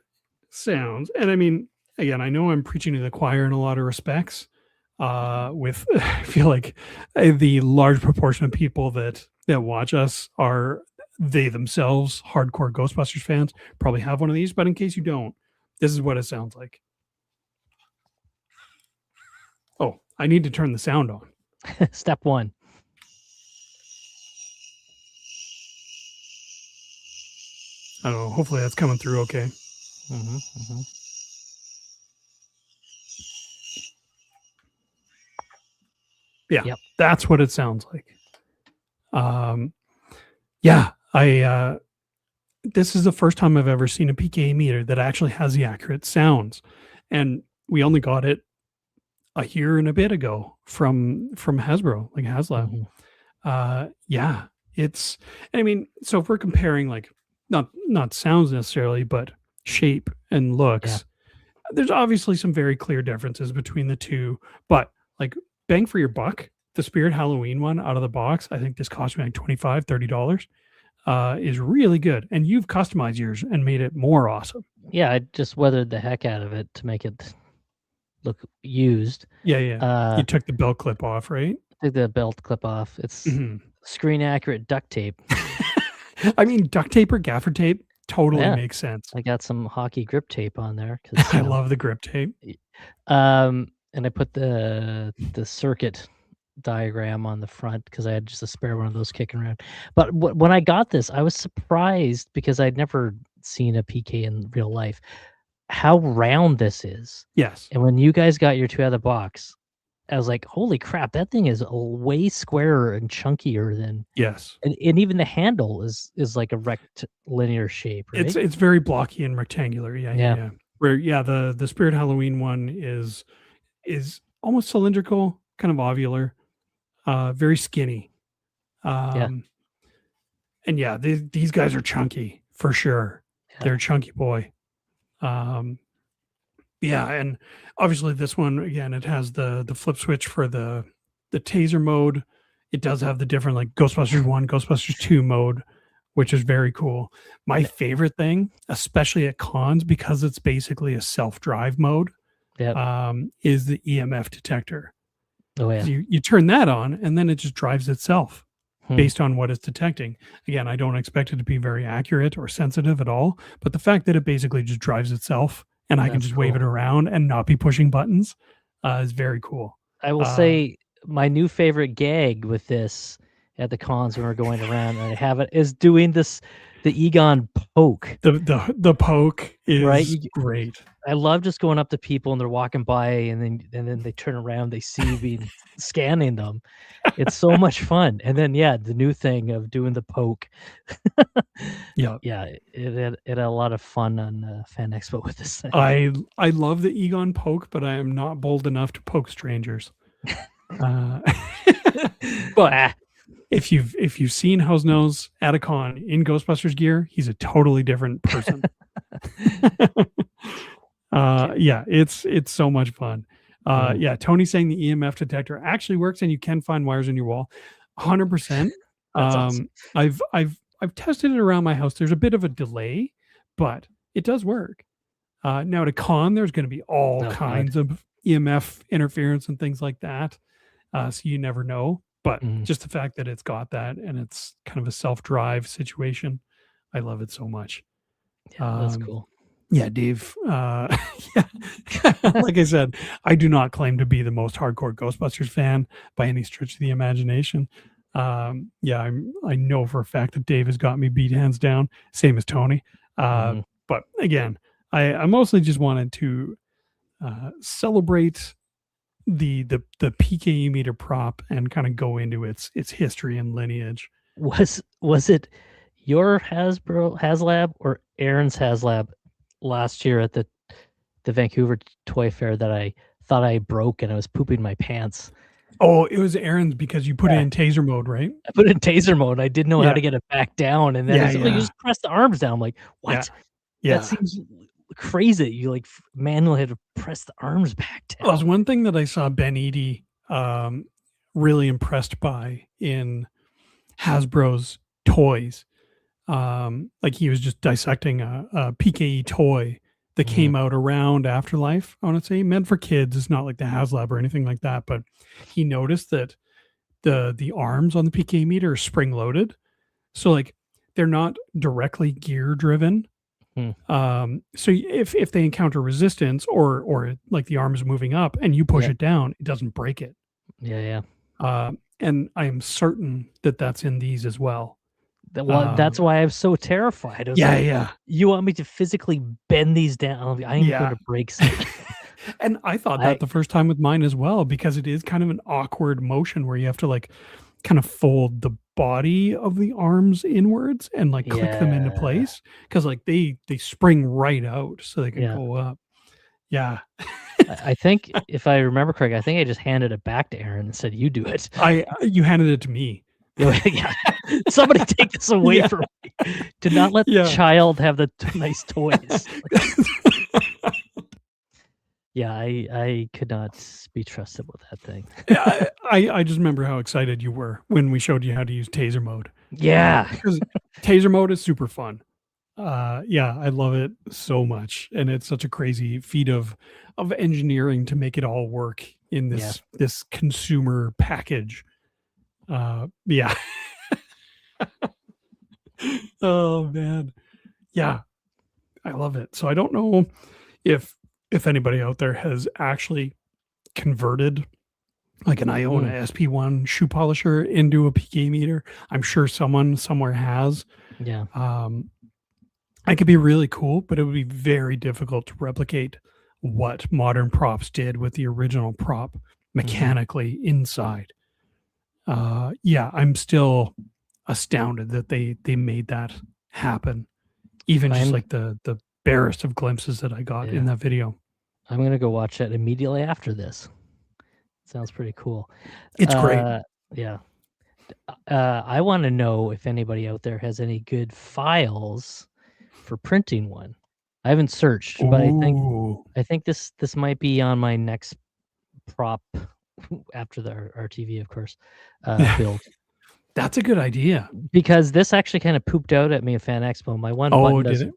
sounds, and I mean, again, I know I'm preaching to the choir in a lot of respects. With I feel like the large proportion of people that watch us are they themselves hardcore Ghostbusters fans. Probably have one of these, but in case you don't, this is what it sounds like. Oh, I need to turn the sound on. Step 1. I don't know. Hopefully that's coming through okay. Yeah, Yep. that's what it sounds like. Yeah, I this is the first time I've ever seen a PKA meter that actually has the accurate sounds, and we only got it a year and a bit ago from Hasbro, like HasLab. Yeah, it's. I mean, so if we're comparing like not sounds necessarily, but shape and looks, there's obviously some very clear differences between the two. But like bang for your buck, the Spirit Halloween one out of the box, I think this cost me like $25-$30. Is really good, and you've customized yours and made it more awesome. Yeah, I just weathered the heck out of it to make it look used. Yeah. You took the belt clip off, right? Took the belt clip off. It's screen accurate duct tape. I mean, duct tape or gaffer tape totally Yeah. makes sense. I got some hockey grip tape on there because I love the grip tape. and I put the circuit diagram on the front because I had just a spare one of those kicking around. But when I got this, I was surprised because I'd never seen a PK in real life. How round this is. Yes. And when you guys got your two out of the box, I was like, holy crap, that thing is way squarer and chunkier than Yes. and even the handle is like a rectilinear shape, right? It's very blocky and rectangular. Yeah. Where the Spirit Halloween one is almost cylindrical, kind of ovular, very skinny. And yeah, these guys are chunky for sure. Yeah. They're a chunky boy. Yeah, and obviously this one again, it has the flip switch for the taser mode. It does have the different like Ghostbusters 1, Ghostbusters 2 mode, which is very cool. My favorite thing, especially at cons, because it's basically a self-drive mode, is the EMF detector. Oh yeah. You turn that on and then it just drives itself based on what it's detecting. Again, I don't expect it to be very accurate or sensitive at all, but the fact that it basically just drives itself and I can just wave it around and not be pushing buttons is very cool. I will say my new favorite gag with this at the cons when we're going around and I have it is doing the Egon poke. The poke is great. I love just going up to people and they're walking by and then they turn around, they see me scanning them. It's so much fun. And then the new thing of doing the poke. It had a lot of fun on Fan Expo with this thing. I love the Egon poke, but I am not bold enough to poke strangers. But if you've seen Hosenose at a con in Ghostbusters gear, he's a totally different person. It's so much fun. Tony's saying the EMF detector actually works and you can find wires in your wall. 100%. Awesome. I've tested it around my house. There's a bit of a delay, but it does work. Now at a con, there's going to be all kinds of EMF interference and things like that. So you never know. But just the fact that it's got that and it's kind of a self-drive situation, I love it so much. Yeah, that's cool. Yeah, Dave. Yeah, like I said, I do not claim to be the most hardcore Ghostbusters fan by any stretch of the imagination. Yeah, I know for a fact that Dave has got me beat hands down, same as Tony. Mhm. But again, I mostly just wanted to celebrate the PKE meter prop and kind of go into its history and lineage. Was it your HasLab or Aaron's HasLab last year at the Vancouver Toy Fair that I thought I broke and I was pooping my pants? Oh, it was Aaron's because you put it Yeah. in taser mode, right? I put it in taser mode. I didn't know how Yeah. to get it back down, and then Yeah, it's like, "You yeah, just press the arms down." I'm like, yeah, "What? That yeah. seems crazy." You, like, manually had to press the arms back Well, down. there's one thing that I saw Ben Eady really impressed by in Hasbro's toys. Like he was just dissecting a PKE toy that Mhm. came out around Afterlife, I want to say, meant for kids. It's not like the HasLab or anything like that, but he noticed that the arms on the PKE meter are spring loaded. So like they're not directly gear driven. Hmm. So if they encounter resistance or like the arm is moving up and you push Yeah. it down, it doesn't break it. Yeah, yeah. And I am certain that that's in these as well. That's why I was so terrified. I was Yeah, like, yeah, "You want me to physically bend these down? I am going yeah. to break something." And I thought I that the first time with mine as well, because it is kind of an awkward motion where you have to like kind of fold the body of the arms inwards and like click them into Yeah, place because like they spring right out so they can yeah. go up. Yeah. I think if I remember correctly, I think I just handed it back to Aaron and said, "You do it." I you handed it to me. Yeah. Somebody take this away Yeah. from me. Do not let the Yeah. child have the nice toys. Yeah, I could not be trusted with that thing. Yeah, I just remember how excited you were when we showed you how to use taser mode. Yeah. Because taser mode is super fun. Yeah, I love it so much, and it's such a crazy feat of engineering to make it all work in Yeah. this consumer package. Yeah. Oh man. Yeah, I love it. So I don't know if anybody out there has actually converted like an Iona Mm, SP1 shoe polisher into a PK meter. I'm sure someone somewhere has. yeah. Um, it could be really cool, but it would be very difficult to replicate what modern props did with the original prop Mhm. mechanically inside. Yeah, I'm still astounded that they made that happen. Even just I'm like the barest of glimpses that I got in yeah. that video. I'm gonna go watch that immediately after this. Sounds pretty cool. It's great. Uh, yeah. I wanna know if anybody out there has any good files for printing one. I haven't searched, but Ooh, I think this might be on my next prop after the RTV, of course, build. that's a good idea. Because this actually kinda pooped out at me at Fan Expo. My one Oh, button did it? doesn't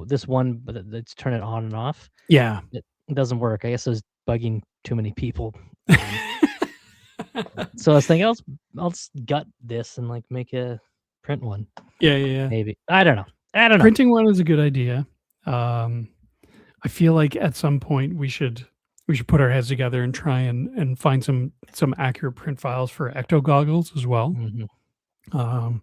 this one but that's turn it on and off, Yeah. it doesn't work. I guess it was bugging too many people. Um, so I was thinking I'll just gut this and, like, make a print one, Yeah, yeah, yeah. maybe. I don't know. I don't know. Printing one is a good idea. Um, I feel like at some point we should put our heads together and try and find some accurate print files for ecto goggles as well. Mhm.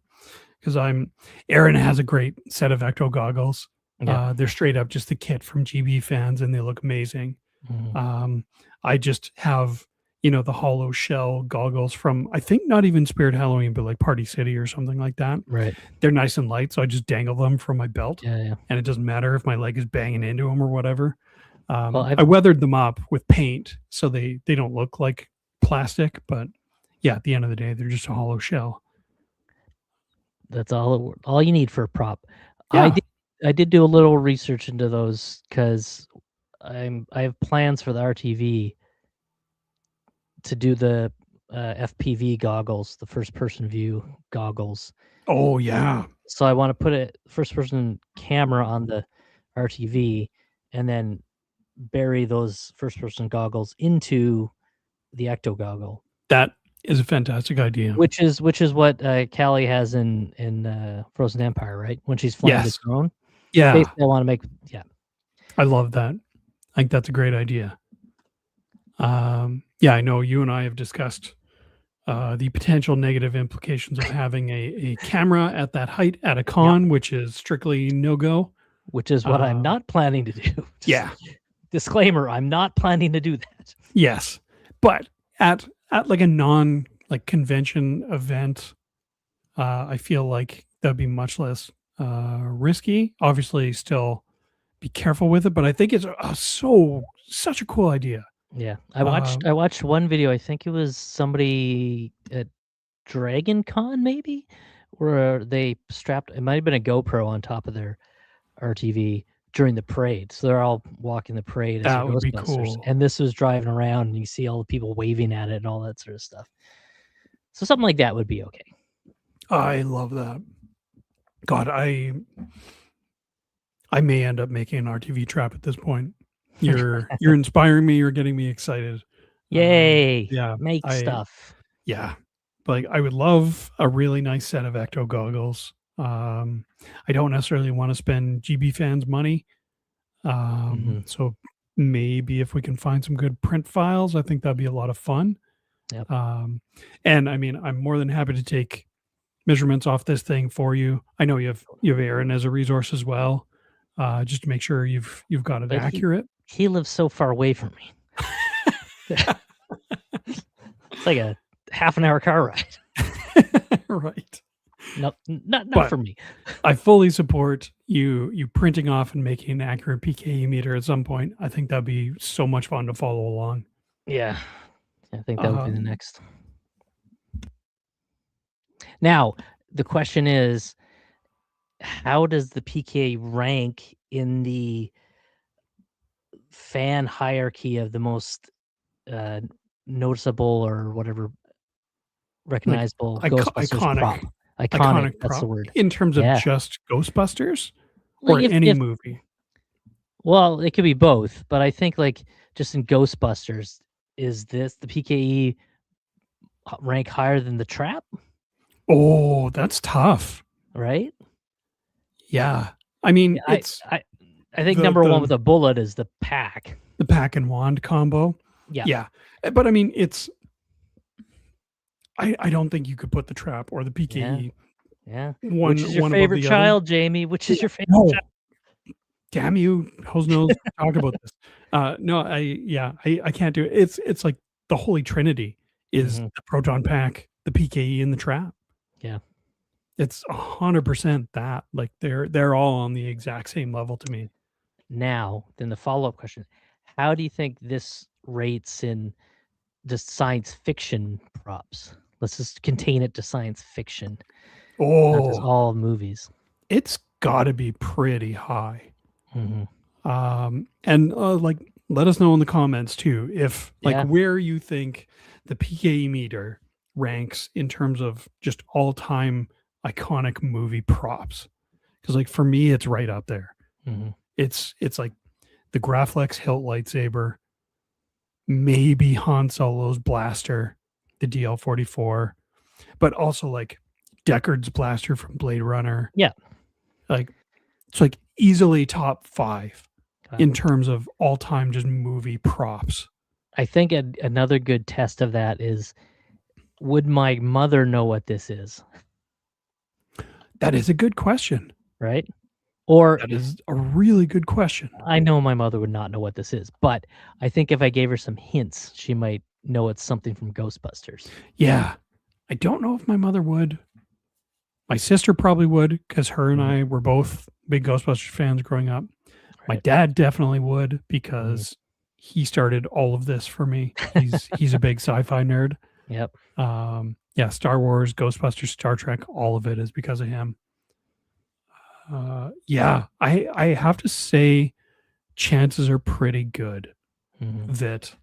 Because I'm Aaron has a great set of ecto goggles. Yeah. They're straight up just the kit from GB fans, and they look amazing. Mhm. I just have the hollow shell goggles from I think not even Spirit Halloween, but like Party City or something like that. Right. They're nice and light, so I just dangle them from my belt, Yeah, yeah. and it doesn't matter if my leg is banging into them or whatever. Well, I weathered them up with paint so they don't look like plastic, but yeah, at the end of the day, they're just a hollow shell. that's all you need for a prop. I Yeah. did I did do a little research into those because I have plans for the RTV to do the, FPV goggles, the first person view goggles. Oh yeah. So I wanna put a first person camera on the RTV and then bury those first person goggles into the ecto goggle, That is a fantastic idea. which is what, Callie has in, Frozen Empire, right? When she's flying the Yes. drone. Yeah. Basically, I wanna make yeah. I love that. I think that's a great idea. Yeah, I know you and I have discussed the potential negative implications of having a camera at that height at a Yep. con, which is strictly no go. Which is what I'm not planning to do. Yeah. Disclaimer, I'm not planning to do that. Yes, but at like a non like convention event, I feel like that'd be much less risky. Obviously, still be careful with it, but I think it's such a cool idea. Yeah. Um, I watched one video, I think it was somebody at Dragon Con maybe, where they strapped it might have been a GoPro on top of their RTV during the parade. So they're all walking the parade as their that would be Ghostbusters. cool. And this was driving around and you see all the people waving at it and all that sort of stuff. So something like that would be okay. I love that. God, I may end up making an RTV trap at this point. You're inspiring me. You're getting me excited. Yay! Yeah, Make stuff. Yeah, like I would love a really nice set of Ecto goggles. I don't necessarily want to spend GB fans money. So maybe if we can find some good print files, I think that'd be a lot of fun. Yep. And I mean, I'm more than happy to take measurements off this thing for you. I know you have Aaron as a resource as well, just to make sure you've got it But accurate. He lives so far away from me. It's like a half an hour car ride. Right. No, not for me. I fully support you printing off and making an accurate PKE meter at some point. I think that'd be so much fun to follow along. Yeah. I think that would be the next. Now, the question is, how does the PKE rank in the fan hierarchy of the most noticeable or whatever recognizable Ghostbusters prop? Iconic, that's prop the word. in terms of just Ghostbusters Like or any movie. Well, it could be both, but I think like just in Ghostbusters, is this the PKE rank higher than the Trap? Oh, that's tough. Right? Yeah. I mean, I think number one with a bullet is the pack. The pack and wand combo. Yeah. But I mean, I don't think you could put the Trap or the PKE. Yeah. Which is your favorite child, Jamie? Which is your favorite child? Damn you, Hosenose, talk about this. No, I can't do it. It's like the holy trinity is the proton pack, the PKE, and the Trap. Yeah. It's 100% that. Like they're all on the exact same level to me. Now, then the follow-up question. How do you think this rates in just science fiction props? Let's just contain it to science fiction. Not just all movies. It's got to be pretty high. And like, let us know in the comments too if where you think the PKE meter ranks in terms of just all-time iconic movie props. Because like for me, it's right up there. It's like the Graflex hilt lightsaber, maybe Han Solo's blaster, the DL-44, but also like Deckard's blaster from Blade Runner. Yeah. Like it's like easily top 5 in terms of all-time just movie props. I think another good test of that is, would my mother know what this is? That is a good question. Right? Or that is a really good question. I know my mother would not know what this is, but I think if I gave her some hints, she might know it's something from Ghostbusters. Yeah. I don't know if my mother would. My sister probably would, because her and I were both big Ghostbusters fans growing up. Right. My dad definitely would, because he started all of this for me. He's a big sci-fi nerd. Yep. Yeah, Star Wars, Ghostbusters, Star Trek, all of it is because of him. Yeah, I have to say chances are pretty good that,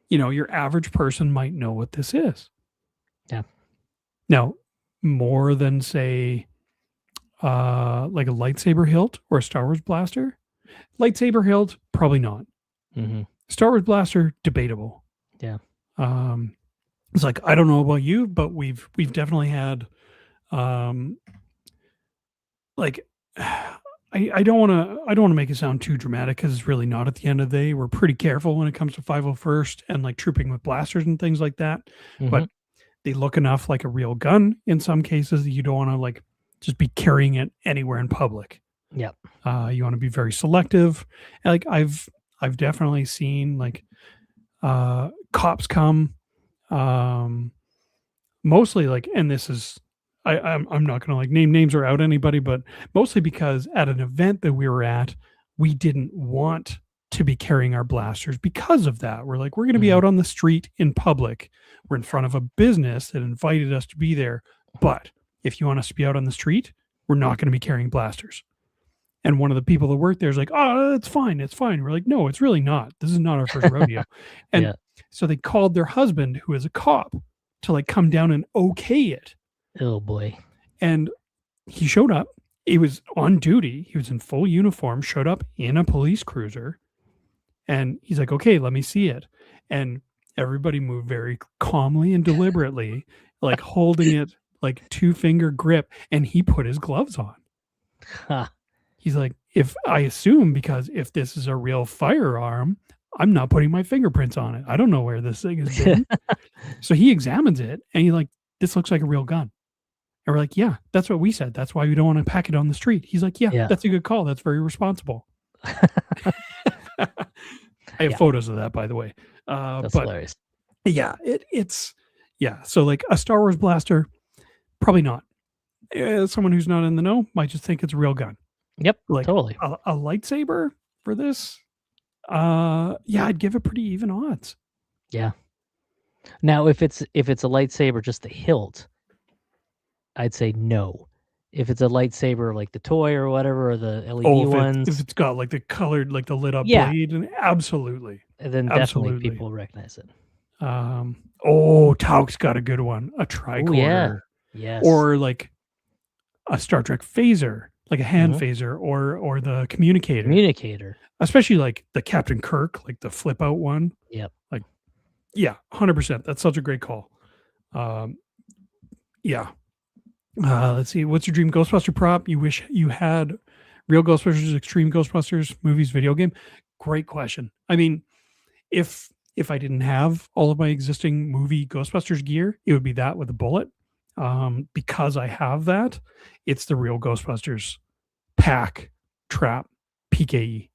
your average person might know what this is. Yeah. Now, more than say, like a lightsaber hilt or a Star Wars blaster. Lightsaber hilt, probably not. Star Wars blaster, debatable. Yeah. It's like, I don't know about you, but we've definitely had, like, I don't want to make it sound too dramatic because it's really not. At the end of the day, we're pretty careful when it comes to 501st and like trooping with blasters and things like that. Mhm. But they look enough like a real gun in some cases that you don't want to like just be carrying it anywhere in public. Yep. You want to be very selective. And, like I've definitely seen like cops come, mostly like, and this is I'm not gonna like name names or out anybody, but mostly because at an event that we were at, we didn't want to be carrying our blasters because of that. We're like, we're gonna be Mhm. out on the street in public. We're in front of a business that invited us to be there. But if you want us to be out on the street, we're not gonna be carrying blasters. And one of the people that worked there is like, "Oh, it's fine, it's fine." We're like, "No, it's really not. This is not our first rodeo." And Yeah. so they called their husband, who is a cop, to like come down and okay it. Oh boy. And he showed up. He was on duty. He was in full uniform, showed up in a police cruiser. And he's like, "Okay, let me see it." And everybody moved very calmly and deliberately, like holding it like 2-finger grip. And he put his gloves on. Ha. He's like, if I assume, because if this is a real firearm, I'm not putting my fingerprints on it. I don't know where this thing has been. So he examines it and he's like, this looks like a real gun. And we're like, yeah, that's what we said. That's why we don't want to pack it on the street. He's like, yeah, Yeah. that's a good call. That's very responsible. I have Yeah. photos of that, by the way. That's But hilarious. yeah, yeah. So like a Star Wars blaster, probably not. Someone who's not in the know might just think it's a real gun. Yep. Like Totally. a lightsaber for this, yeah, I'd give it pretty even odds. Yeah. Now, if it's a lightsaber, just the hilt, I'd say no. If it's a lightsaber like the toy or whatever, or the LED ones, if it's got like the colored, like the lit up Yeah. blade, and absolutely. then definitely Absolutely. people recognize it. Tauk's got a good one, a tricorder, Oh yeah. Yes. or like a Star Trek phaser, like a hand Mhm. phaser, or the communicator, Communicator. especially like the Captain Kirk, like the flip out one. Yep. Like, yeah, 100%. That's such a great call. Yeah. Let's see. What's your dream Ghostbuster prop? You wish you had real Ghostbusters, Extreme Ghostbusters, movies, video game? Great question. I mean, if I didn't have all of my existing movie Ghostbusters gear, it would be that with a bullet. Because I have that, it's the real Ghostbusters pack, trap, PKE.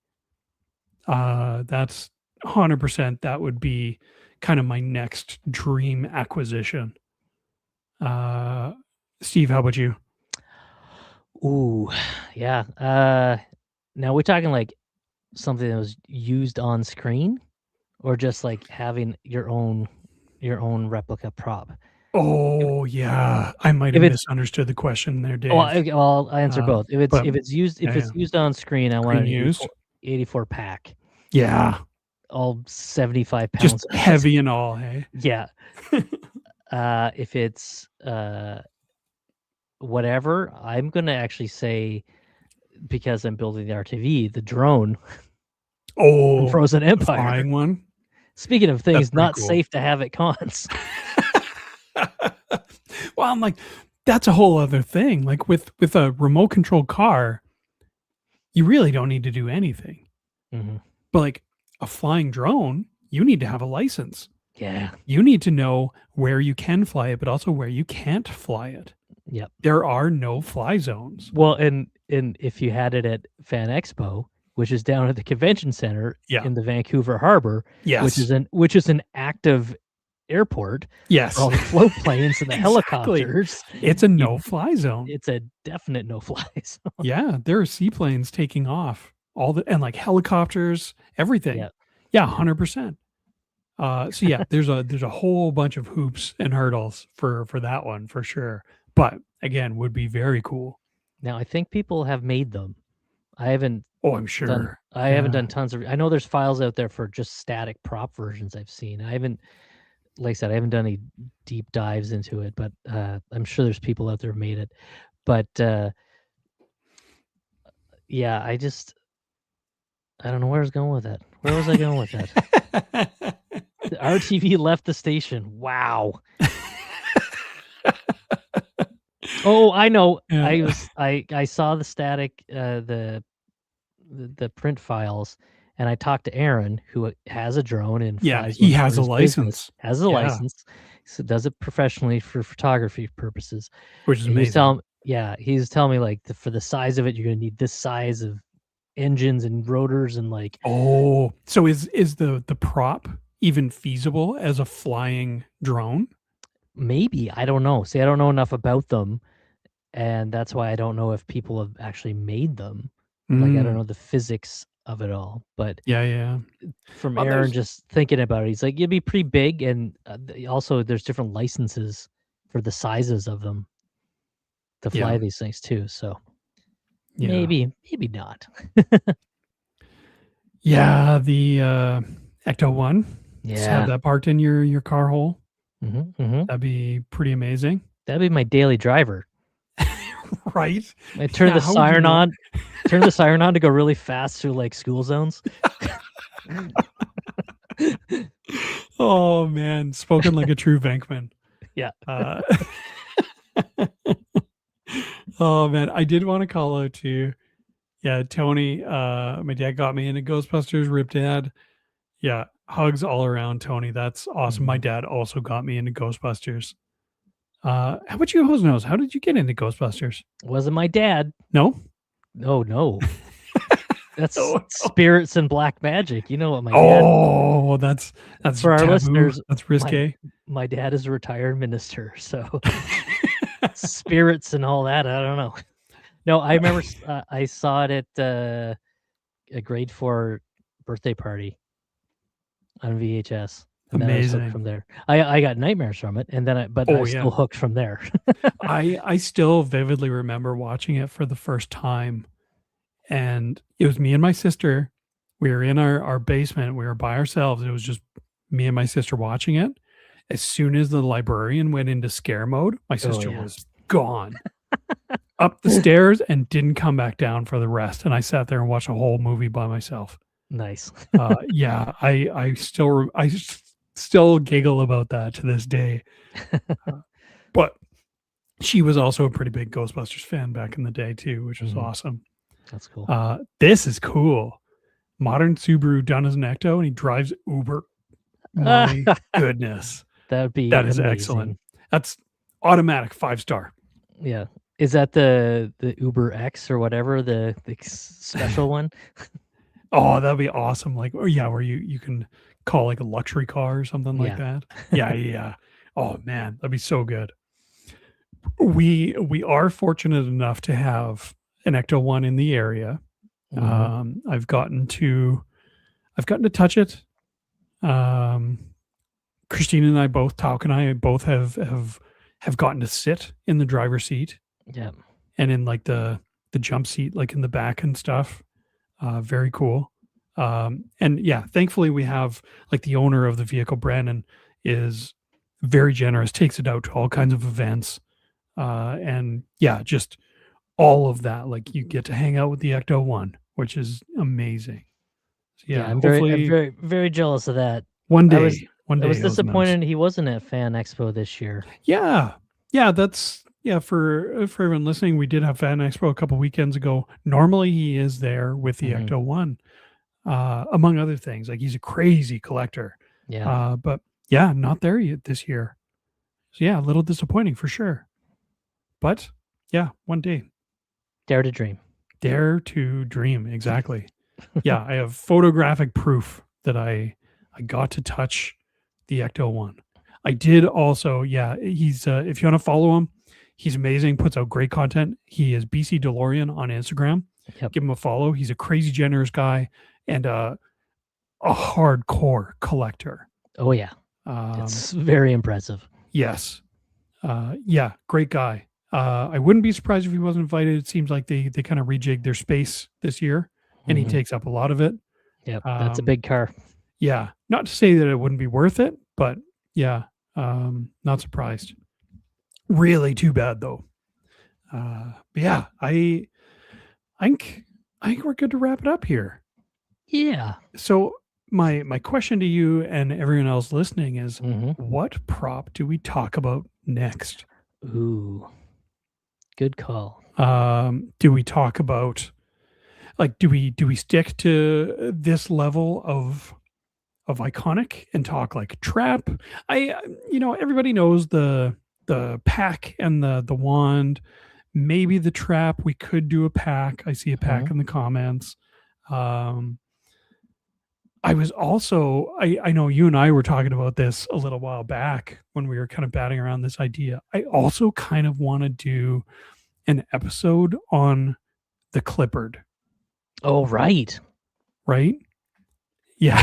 That's 100%. That would be kind of my next dream acquisition. Steve, how about you? Ooh, yeah. Now we're talking like something that was used on screen, or just like having your own replica prop. Oh yeah, I might If have it's misunderstood the question there, Dave. well, I'll answer both. If but it's used yeah, on screen, I want an Screen used. 84 pack, Yeah, all 75 just pounds. heavy and all. Hey, Yeah. If it's whatever, I'm gonna actually say, because I'm building the RTV, the drone from oh, Frozen the Empire. flying one. Speaking of That's things pretty not cool. safe to have at cons. Well, I'm like, that's a whole other thing. Like with a remote control car, you really don't need to do anything. Mhm. But like a flying drone, you need to have a license. Yeah. You need to know where you can fly it, but also where you can't fly it. Yep. There are no fly zones. Well, and if you had it at Fan Expo, which is down at the convention center Yeah. in the Vancouver Harbor, Yes. which is an active airport Yes. for all the float planes and the Exactly. helicopters. It's a no-fly zone. It's a definite no-fly zone. Yeah, there are seaplanes taking off and like helicopters, everything. Yeah. Yeah, 100%. So yeah, there's a whole bunch of hoops and hurdles for that one for sure. But again, would be very cool. Now, I think people have made them. I haven't Oh, I'm sure. haven't Yeah. done tons of. I know there's files out there for just static prop versions I've seen. I haven't, like I said, I haven't done any deep dives into it, but I'm sure there's people out there who made it. But yeah, I don't know where I was going with that. Where was I going with that? The RTV left the station. Wow. Oh, I know. Yeah. I saw the static, the the print files, and I talked to Aaron, who has a drone and Yeah, flies he one for has a his business, license. has a Yeah, license, so does it professionally for photography purposes. which is And amazing. he was telling me like for the size of it, you're gonna need this size of engines and rotors and like Oh, so is the prop even feasible as a flying drone? maybe I don't know. See, I don't know enough about them, and that's why I don't know if people have actually made them. Like I don't Mm, know the physics of it all, but yeah, yeah. from Well, Aaron there's just thinking about it, he's like, "It'd be pretty big," and, also there's different licenses for the sizes of them to yeah, fly these things too, so yeah. maybe not. Yeah, the, Ecto 1, just have Yeah. that parked in your car hole. Mhm, mhm. That'd be pretty amazing. That'd be my daily driver. Right? I Yeah, how would you not turn the siren on to go really fast through, like, school zones. Oh, man, spoken like a true Venkman. Yeah. Uh, oh, man, I did wanna call out to, yeah, Tony, my dad got me into Ghostbusters, Rip Dad. Yeah, hugs all around, Tony, that's awesome. My Mhm. dad also got me into Ghostbusters. How about you, Hosenose? How did you get into Ghostbusters? Wasn't my dad. No? Oh, no. That's No, no. spirits and black magic. You know what my dad Oh, that's for our taboo. listeners, That's my risque. my dad is a retired minister, so spirits and all that, I don't know. No, I remember I saw it at, a grade 4 birthday party on VHS, and then I was hooked Amazing. from there. I got nightmares from it, and then but I Oh, was still yeah. hooked from there. I still vividly remember watching it for the first time, and it was me and my sister. We were in our basement. We were by ourselves. It was just me and my sister watching it. As soon as the librarian went into scare mode, my Oh, sister yeah. was gone. Up the stairs and didn't come back down for the rest, and I sat there and watched a whole movie by myself. Nice. Yeah, I still giggle about that to this day. But she was also a pretty big Ghostbusters fan back in the day too, which was Mhm. awesome. That's cool. This is cool. Modern Subaru done as an Ecto, and he drives Uber. My goodness, That would be that is excellent. amazing. That's automatic 5 star. Yeah. Is that the Uber X or whatever, the special one? Oh, that'd be awesome. Like, oh yeah, where you can call like a luxury car or something like Yeah. that. Yeah, yeah. Yeah. Oh man, that'd be so good. We are fortunate enough to have an Ecto one in the area. Mhm. I've gotten to touch it. Um, Kristine and I both, Talk and I both have gotten to sit in the driver's seat Yeah. and in like the jump seat, like in the back and stuff. Very cool. And yeah, thankfully we have like the owner of the vehicle, Brandon, is very generous, takes it out to all kinds of events. And yeah, just all of that. Like you get to hang out with the Ecto One, which is amazing. So Yeah, yeah, I'm hopefully very jealous of that. one I was day, one I day was it was nice. disappointed he wasn't at Fan Expo this year. Yeah, yeah, that's yeah. For everyone listening, we did have Fan Expo a couple weekends ago. Normally, he is there with the Mhm. Ecto One, among other things. Like he's a crazy collector, Yeah. but yeah, not there yet this year. So yeah, a little disappointing for sure. But yeah, one day, Dare to dream. dare to dream. Exactly. Yeah, I have photographic proof that I got to touch the Ecto One. I did also. Yeah, he's if you want to follow him, he's amazing. Puts out great content. He is BC DeLorean on Instagram. Yep. Give him a follow. He's a crazy generous guy and a hardcore collector. Oh, yeah. Um, It's very impressive. yes, yeah, great guy. I wouldn't be surprised if he wasn't invited. It seems like they kind of rejigged their space this year, and he Mhm. takes up a lot of it. Yep, that's a Um, big car. yeah, not to say that it wouldn't be worth it, but yeah, not surprised. Really too bad though. But yeah, I think I think we're good to wrap it up here. Yeah. So my question to you and everyone else listening is, Mhm. what prop do we talk about next? Ooh, good call. Do we talk about like, do we stick to this level of iconic and talk like trap? Everybody knows the pack and the wand, maybe the trap. We could do a pack. I see a pack in the comments. I was also, I know you and I were talking about this a little while back when we were kind of batting around this idea. I also kind of want to do an episode on the Clippard. Oh, right. Right? Yeah.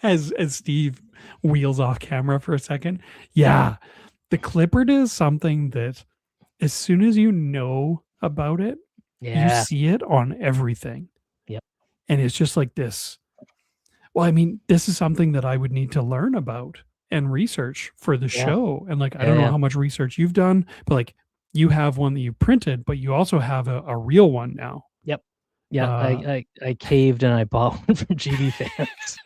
as Steve wheels off camera for a second. Yeah. The Clippard is something that as soon as you know about it, you see it on everything. Yep. And it's just like this. Well, I mean, this is something that I would need to learn about and research for the show. And like, I don't know how much research you've done, but like you have one that you printed, but you also have a real one now. Yep. Yeah. I caved and I bought one from GB Fans.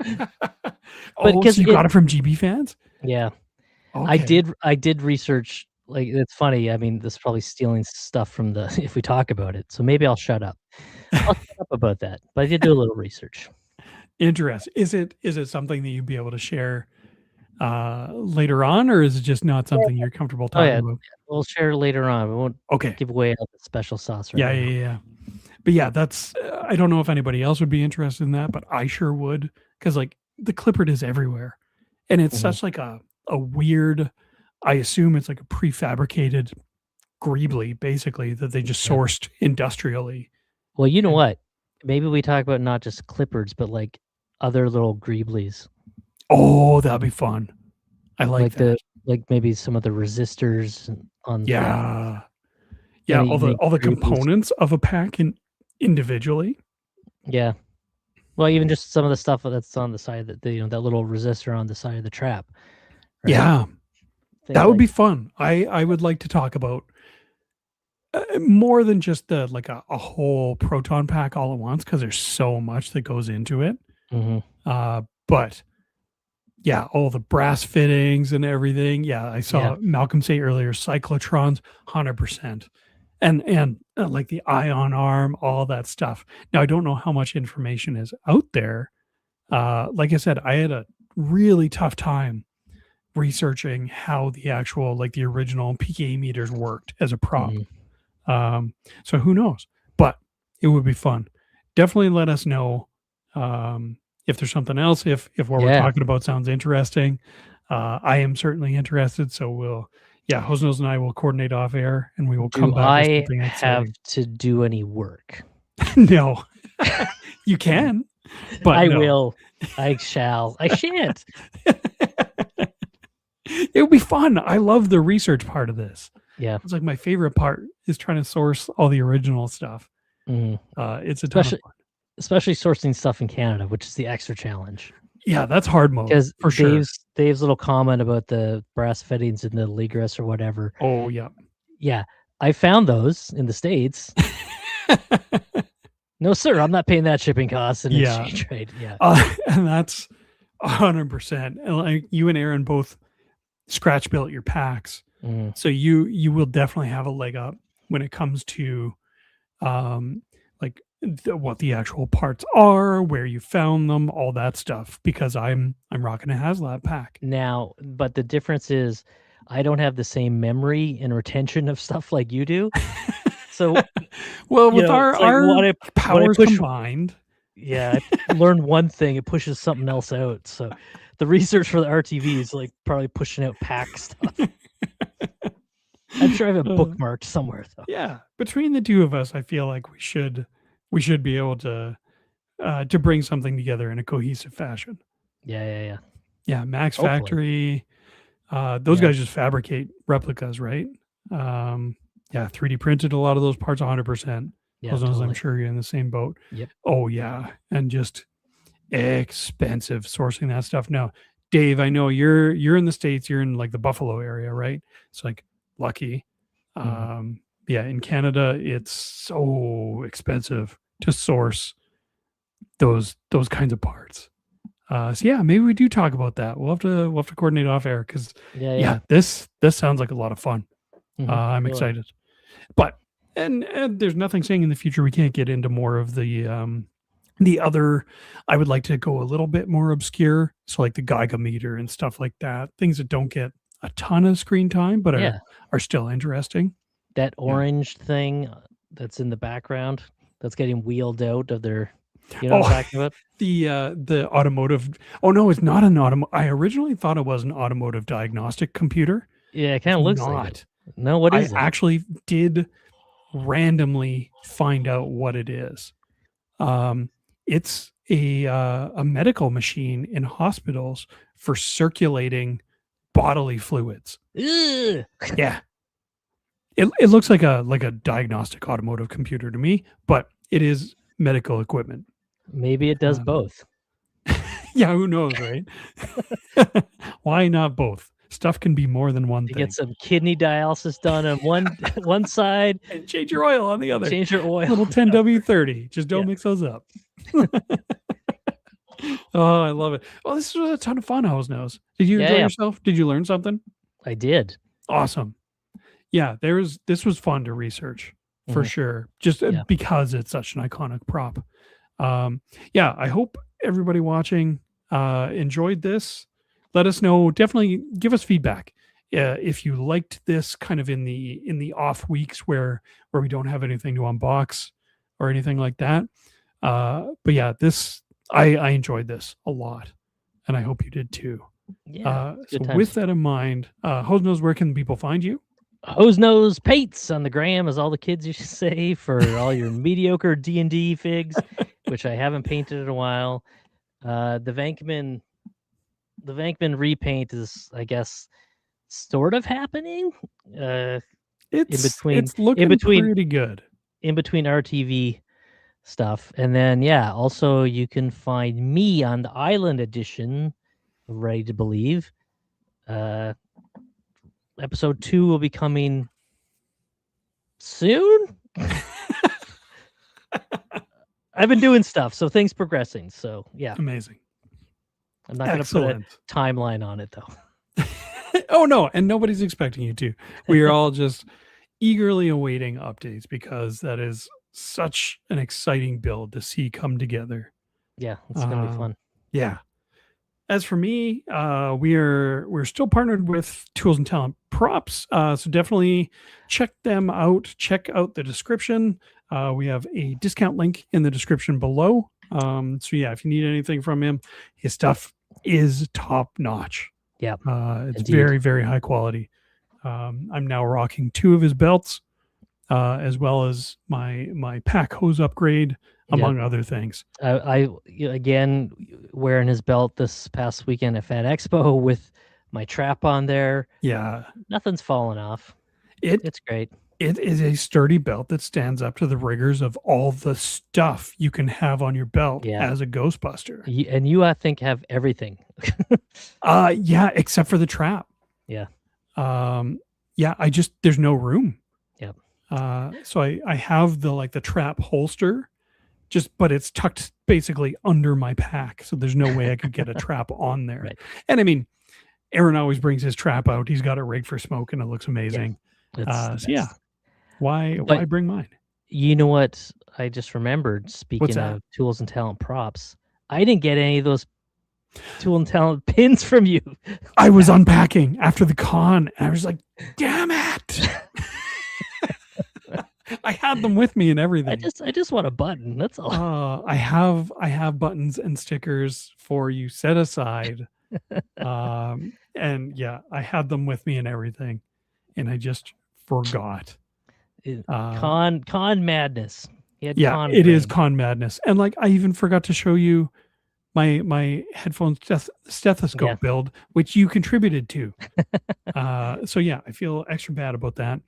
So you got it from GB Fans? Yeah. Okay. I did research. Like, it's funny. I mean, this is probably stealing stuff from if we talk about it. So maybe I'll shut up. I'll shut up about that. But I did do a little research. Interesting. Is it something that you'd be able to share later on, or is it just not something you're comfortable talking about? We'll share later on. We won't give away all the special sauce right now. Yeah. But yeah, that's I don't know if anybody else would be interested in that, but I sure would, because like the Clippard is everywhere. And it's such like a weird, I assume it's like a prefabricated Greebly, basically, that they just sourced industrially. Well, you know what? Maybe we talk about not just Clippards, but like other little Greeblies. Oh, that'd be fun. I like that. Like maybe some of the resistors on. Yeah. All the components of a pack individually. Yeah. Well, even just some of the stuff that's on the side that that little resistor on the side of the trap. Right? Yeah. That would be fun. I would like to talk about more than just a whole proton pack all at once, because there's so much that goes into it. But yeah, all the brass fittings and everything. Yeah, I saw Malcolm say earlier, cyclotrons, 100%, and like the ion arm, all that stuff. Now I don't know how much information is out there. Like I said, I had a really tough time researching how the actual, like the original PKE meters worked as a prop. So who knows? But it would be fun. Definitely let us know if there's something else. If what we're talking about sounds interesting, I am certainly interested. So Hosenose and I will coordinate off air, and we will come back with something exciting. Have to do any work? No, you can, but I will. I shall. I shan't. It would be fun. I love the research part of this. Yeah, it's like my favorite part is trying to source all the original stuff. It's a ton of fun. Especially sourcing stuff in Canada, which is the extra challenge. Yeah, that's hard mode. Because for sure. Dave's little comment about the brass fittings in the Ligris or whatever. Oh yeah. Yeah. I found those in the States. No, sir, I'm not paying that shipping cost in exchange rate. Yeah. And that's 100%. And like you and Aaron both scratch built your packs. So you will definitely have a leg up when it comes to like what the actual parts are, where you found them, all that stuff, because I'm rocking a HasLab pack now. But the difference is I don't have the same memory and retention of stuff like you do. So well, with our powers combined, I learn one thing, it pushes something else out. So the research for the RTV is like probably pushing out pack stuff. I'm sure I have a bookmarked somewhere though. Yeah, between the two of us, I feel like we should be able to bring something together in a cohesive fashion. Yeah. Max Hopefully. Factory, those guys just fabricate replicas, right? 3D printed a lot of those parts, 100%. Yeah, totally. I'm sure you're in the same boat. Yep. Oh yeah, and just expensive sourcing that stuff. Now, Dave, I know you're in the States. You're in like the Buffalo area, right? It's like lucky. In Canada, it's so expensive to source those kinds of parts. Maybe we do talk about that. We'll have to coordinate off air, because this sounds like a lot of fun. I'm excited. But and there's nothing saying in the future we can't get into more of the other. I would like to go a little bit more obscure, so like the Geiger meter and stuff like that, things that don't get a ton of screen time but Yeah, are still interesting. that Yeah. orange thing that's in the background that's getting wheeled out of their, you know what I'm Oh, talking about? the automotive. Oh no, it's not an automotive. I originally thought it was an automotive diagnostic computer. Yeah, it It's kind of looks like it. not. No, what I is it? actually did randomly find out what it is. It's a medical machine in hospitals for circulating bodily fluids. Ugh. Yeah. It looks like a diagnostic automotive computer to me, but it is medical equipment. Maybe it does Um, both. yeah, who knows, right? Why not both? Stuff can be more than one To thing. get some kidney dialysis done on one side, And change your oil on the other. change your oil. Little 10W30. Just don't Yeah. mix those up. Oh, I love it. Well, this was a ton of fun, Hosenose. Did you enjoy Yeah, yourself? Did you learn something? I did. Awesome. Yeah, this was fun to research for Mhm. sure. Just Yeah. because it's such an iconic prop. Yeah, I hope everybody watching enjoyed this. Let us know. Definitely give us feedback if you liked this kind of in the off weeks where we don't have anything to unbox or anything like that. But yeah, this I enjoyed this a lot, and I hope you did too. Yeah. It's So good with times. that in mind, Hosenose, where can people find you? Hosenose Pates on the gram, as all the kids used to say, for all your mediocre D&D figs, which I haven't painted in a while. The Vankman repaint is, I guess, sort of happening. In between It's looking pretty good. in between RTV stuff. And then yeah, also you can find me on the Island edition of Ready to Believe. Episode 2 will be coming soon. I've been doing stuff, so things progressing. So yeah, Amazing. I'm not going to put a timeline on it though. Oh no, and nobody's expecting you to. We are all just eagerly awaiting updates because that is such an exciting build to see come together. Yeah, it's going to be fun. Yeah. As for me, we're still partnered with Tools and Talent Props, so definitely check them out. Check out the description. We have a discount link in the description below. So yeah, if you need anything from him, his stuff is top notch. Yeah, it's indeed. very, very high quality. I'm now rocking 2 of his belts, as well as my pack hose upgrade, among other things. I again wearing his belt this past weekend at Fat Expo with my trap on there. Yeah, nothing's falling off. It's great. It is a sturdy belt that stands up to the rigors of all the stuff you can have on your belt as a Ghostbuster. And you, I think, have everything. Yeah, except for the trap. Yeah. Yeah, there's no room. Yeah. So I have the trap holster, but it's tucked basically under my pack. So there's no way I could get a trap on there. Right. And I mean, Aaron always brings his trap out. He's got it rigged for smoke and it looks amazing. Yeah. So yeah. Why bring mine? You know what I just remembered, speaking of Tools and Talent props, I didn't get any of those Tool and Talent pins from you. I was unpacking after the con and I was like, damn it. I had them with me and everything. I just want a button. That's all. I have buttons and stickers for you set aside. And yeah, I had them with me and everything. And I just forgot. Con madness. Yeah, it is con madness. And I even forgot to show you my headphone stethoscope build, which you contributed to. So yeah, I feel extra bad about that.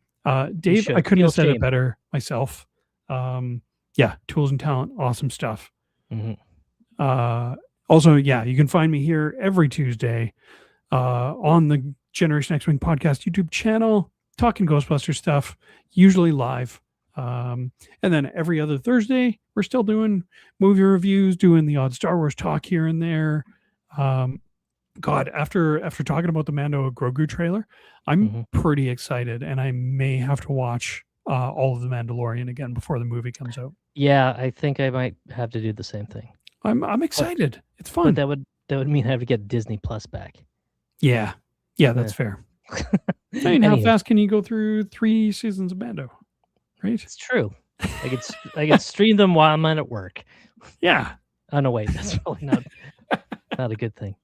Dave, I couldn't have said it better myself. Yeah, Tools and Talent, awesome stuff. Mm-hmm. Also, yeah, you can find me here every Tuesday on the Generation X-Wing podcast YouTube channel, talking Ghostbuster stuff, usually live. And then every other Thursday, we're still doing movie reviews, doing the odd Star Wars talk here and there. God, after talking about the Mando Grogu trailer, I'm pretty excited, and I may have to watch all of the Mandalorian again before the movie comes out. Yeah, I think I might have to do the same thing. I'm excited. It's But fun. that would mean I have to get Disney Plus back. Yeah, that's fair. I mean, how fast can you go through 3 seasons of Mando? Right? It's true. I could stream them while I'm at work. Yeah. Oh no, wait, that's probably not a good thing.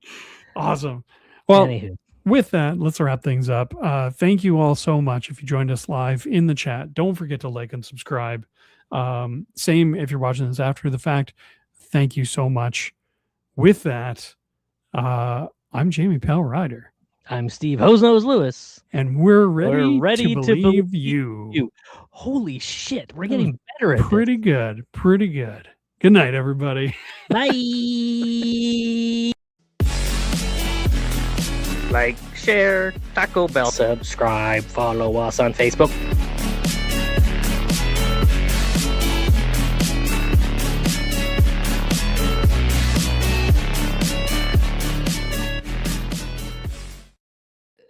Awesome. Well, Anywho. With that, let's wrap things up. Thank you all so much if you joined us live in the chat. Don't forget to like and subscribe. Same if you're watching this after the fact. Thank you so much. With that, I'm Jamie Pal Ryder. I'm Steve Hosenose Lewis. And we're ready to believe you. Holy shit, we're getting better at pretty good. Pretty good. Good night, everybody. Bye. Like, share, Taco Bell, subscribe, follow us on Facebook.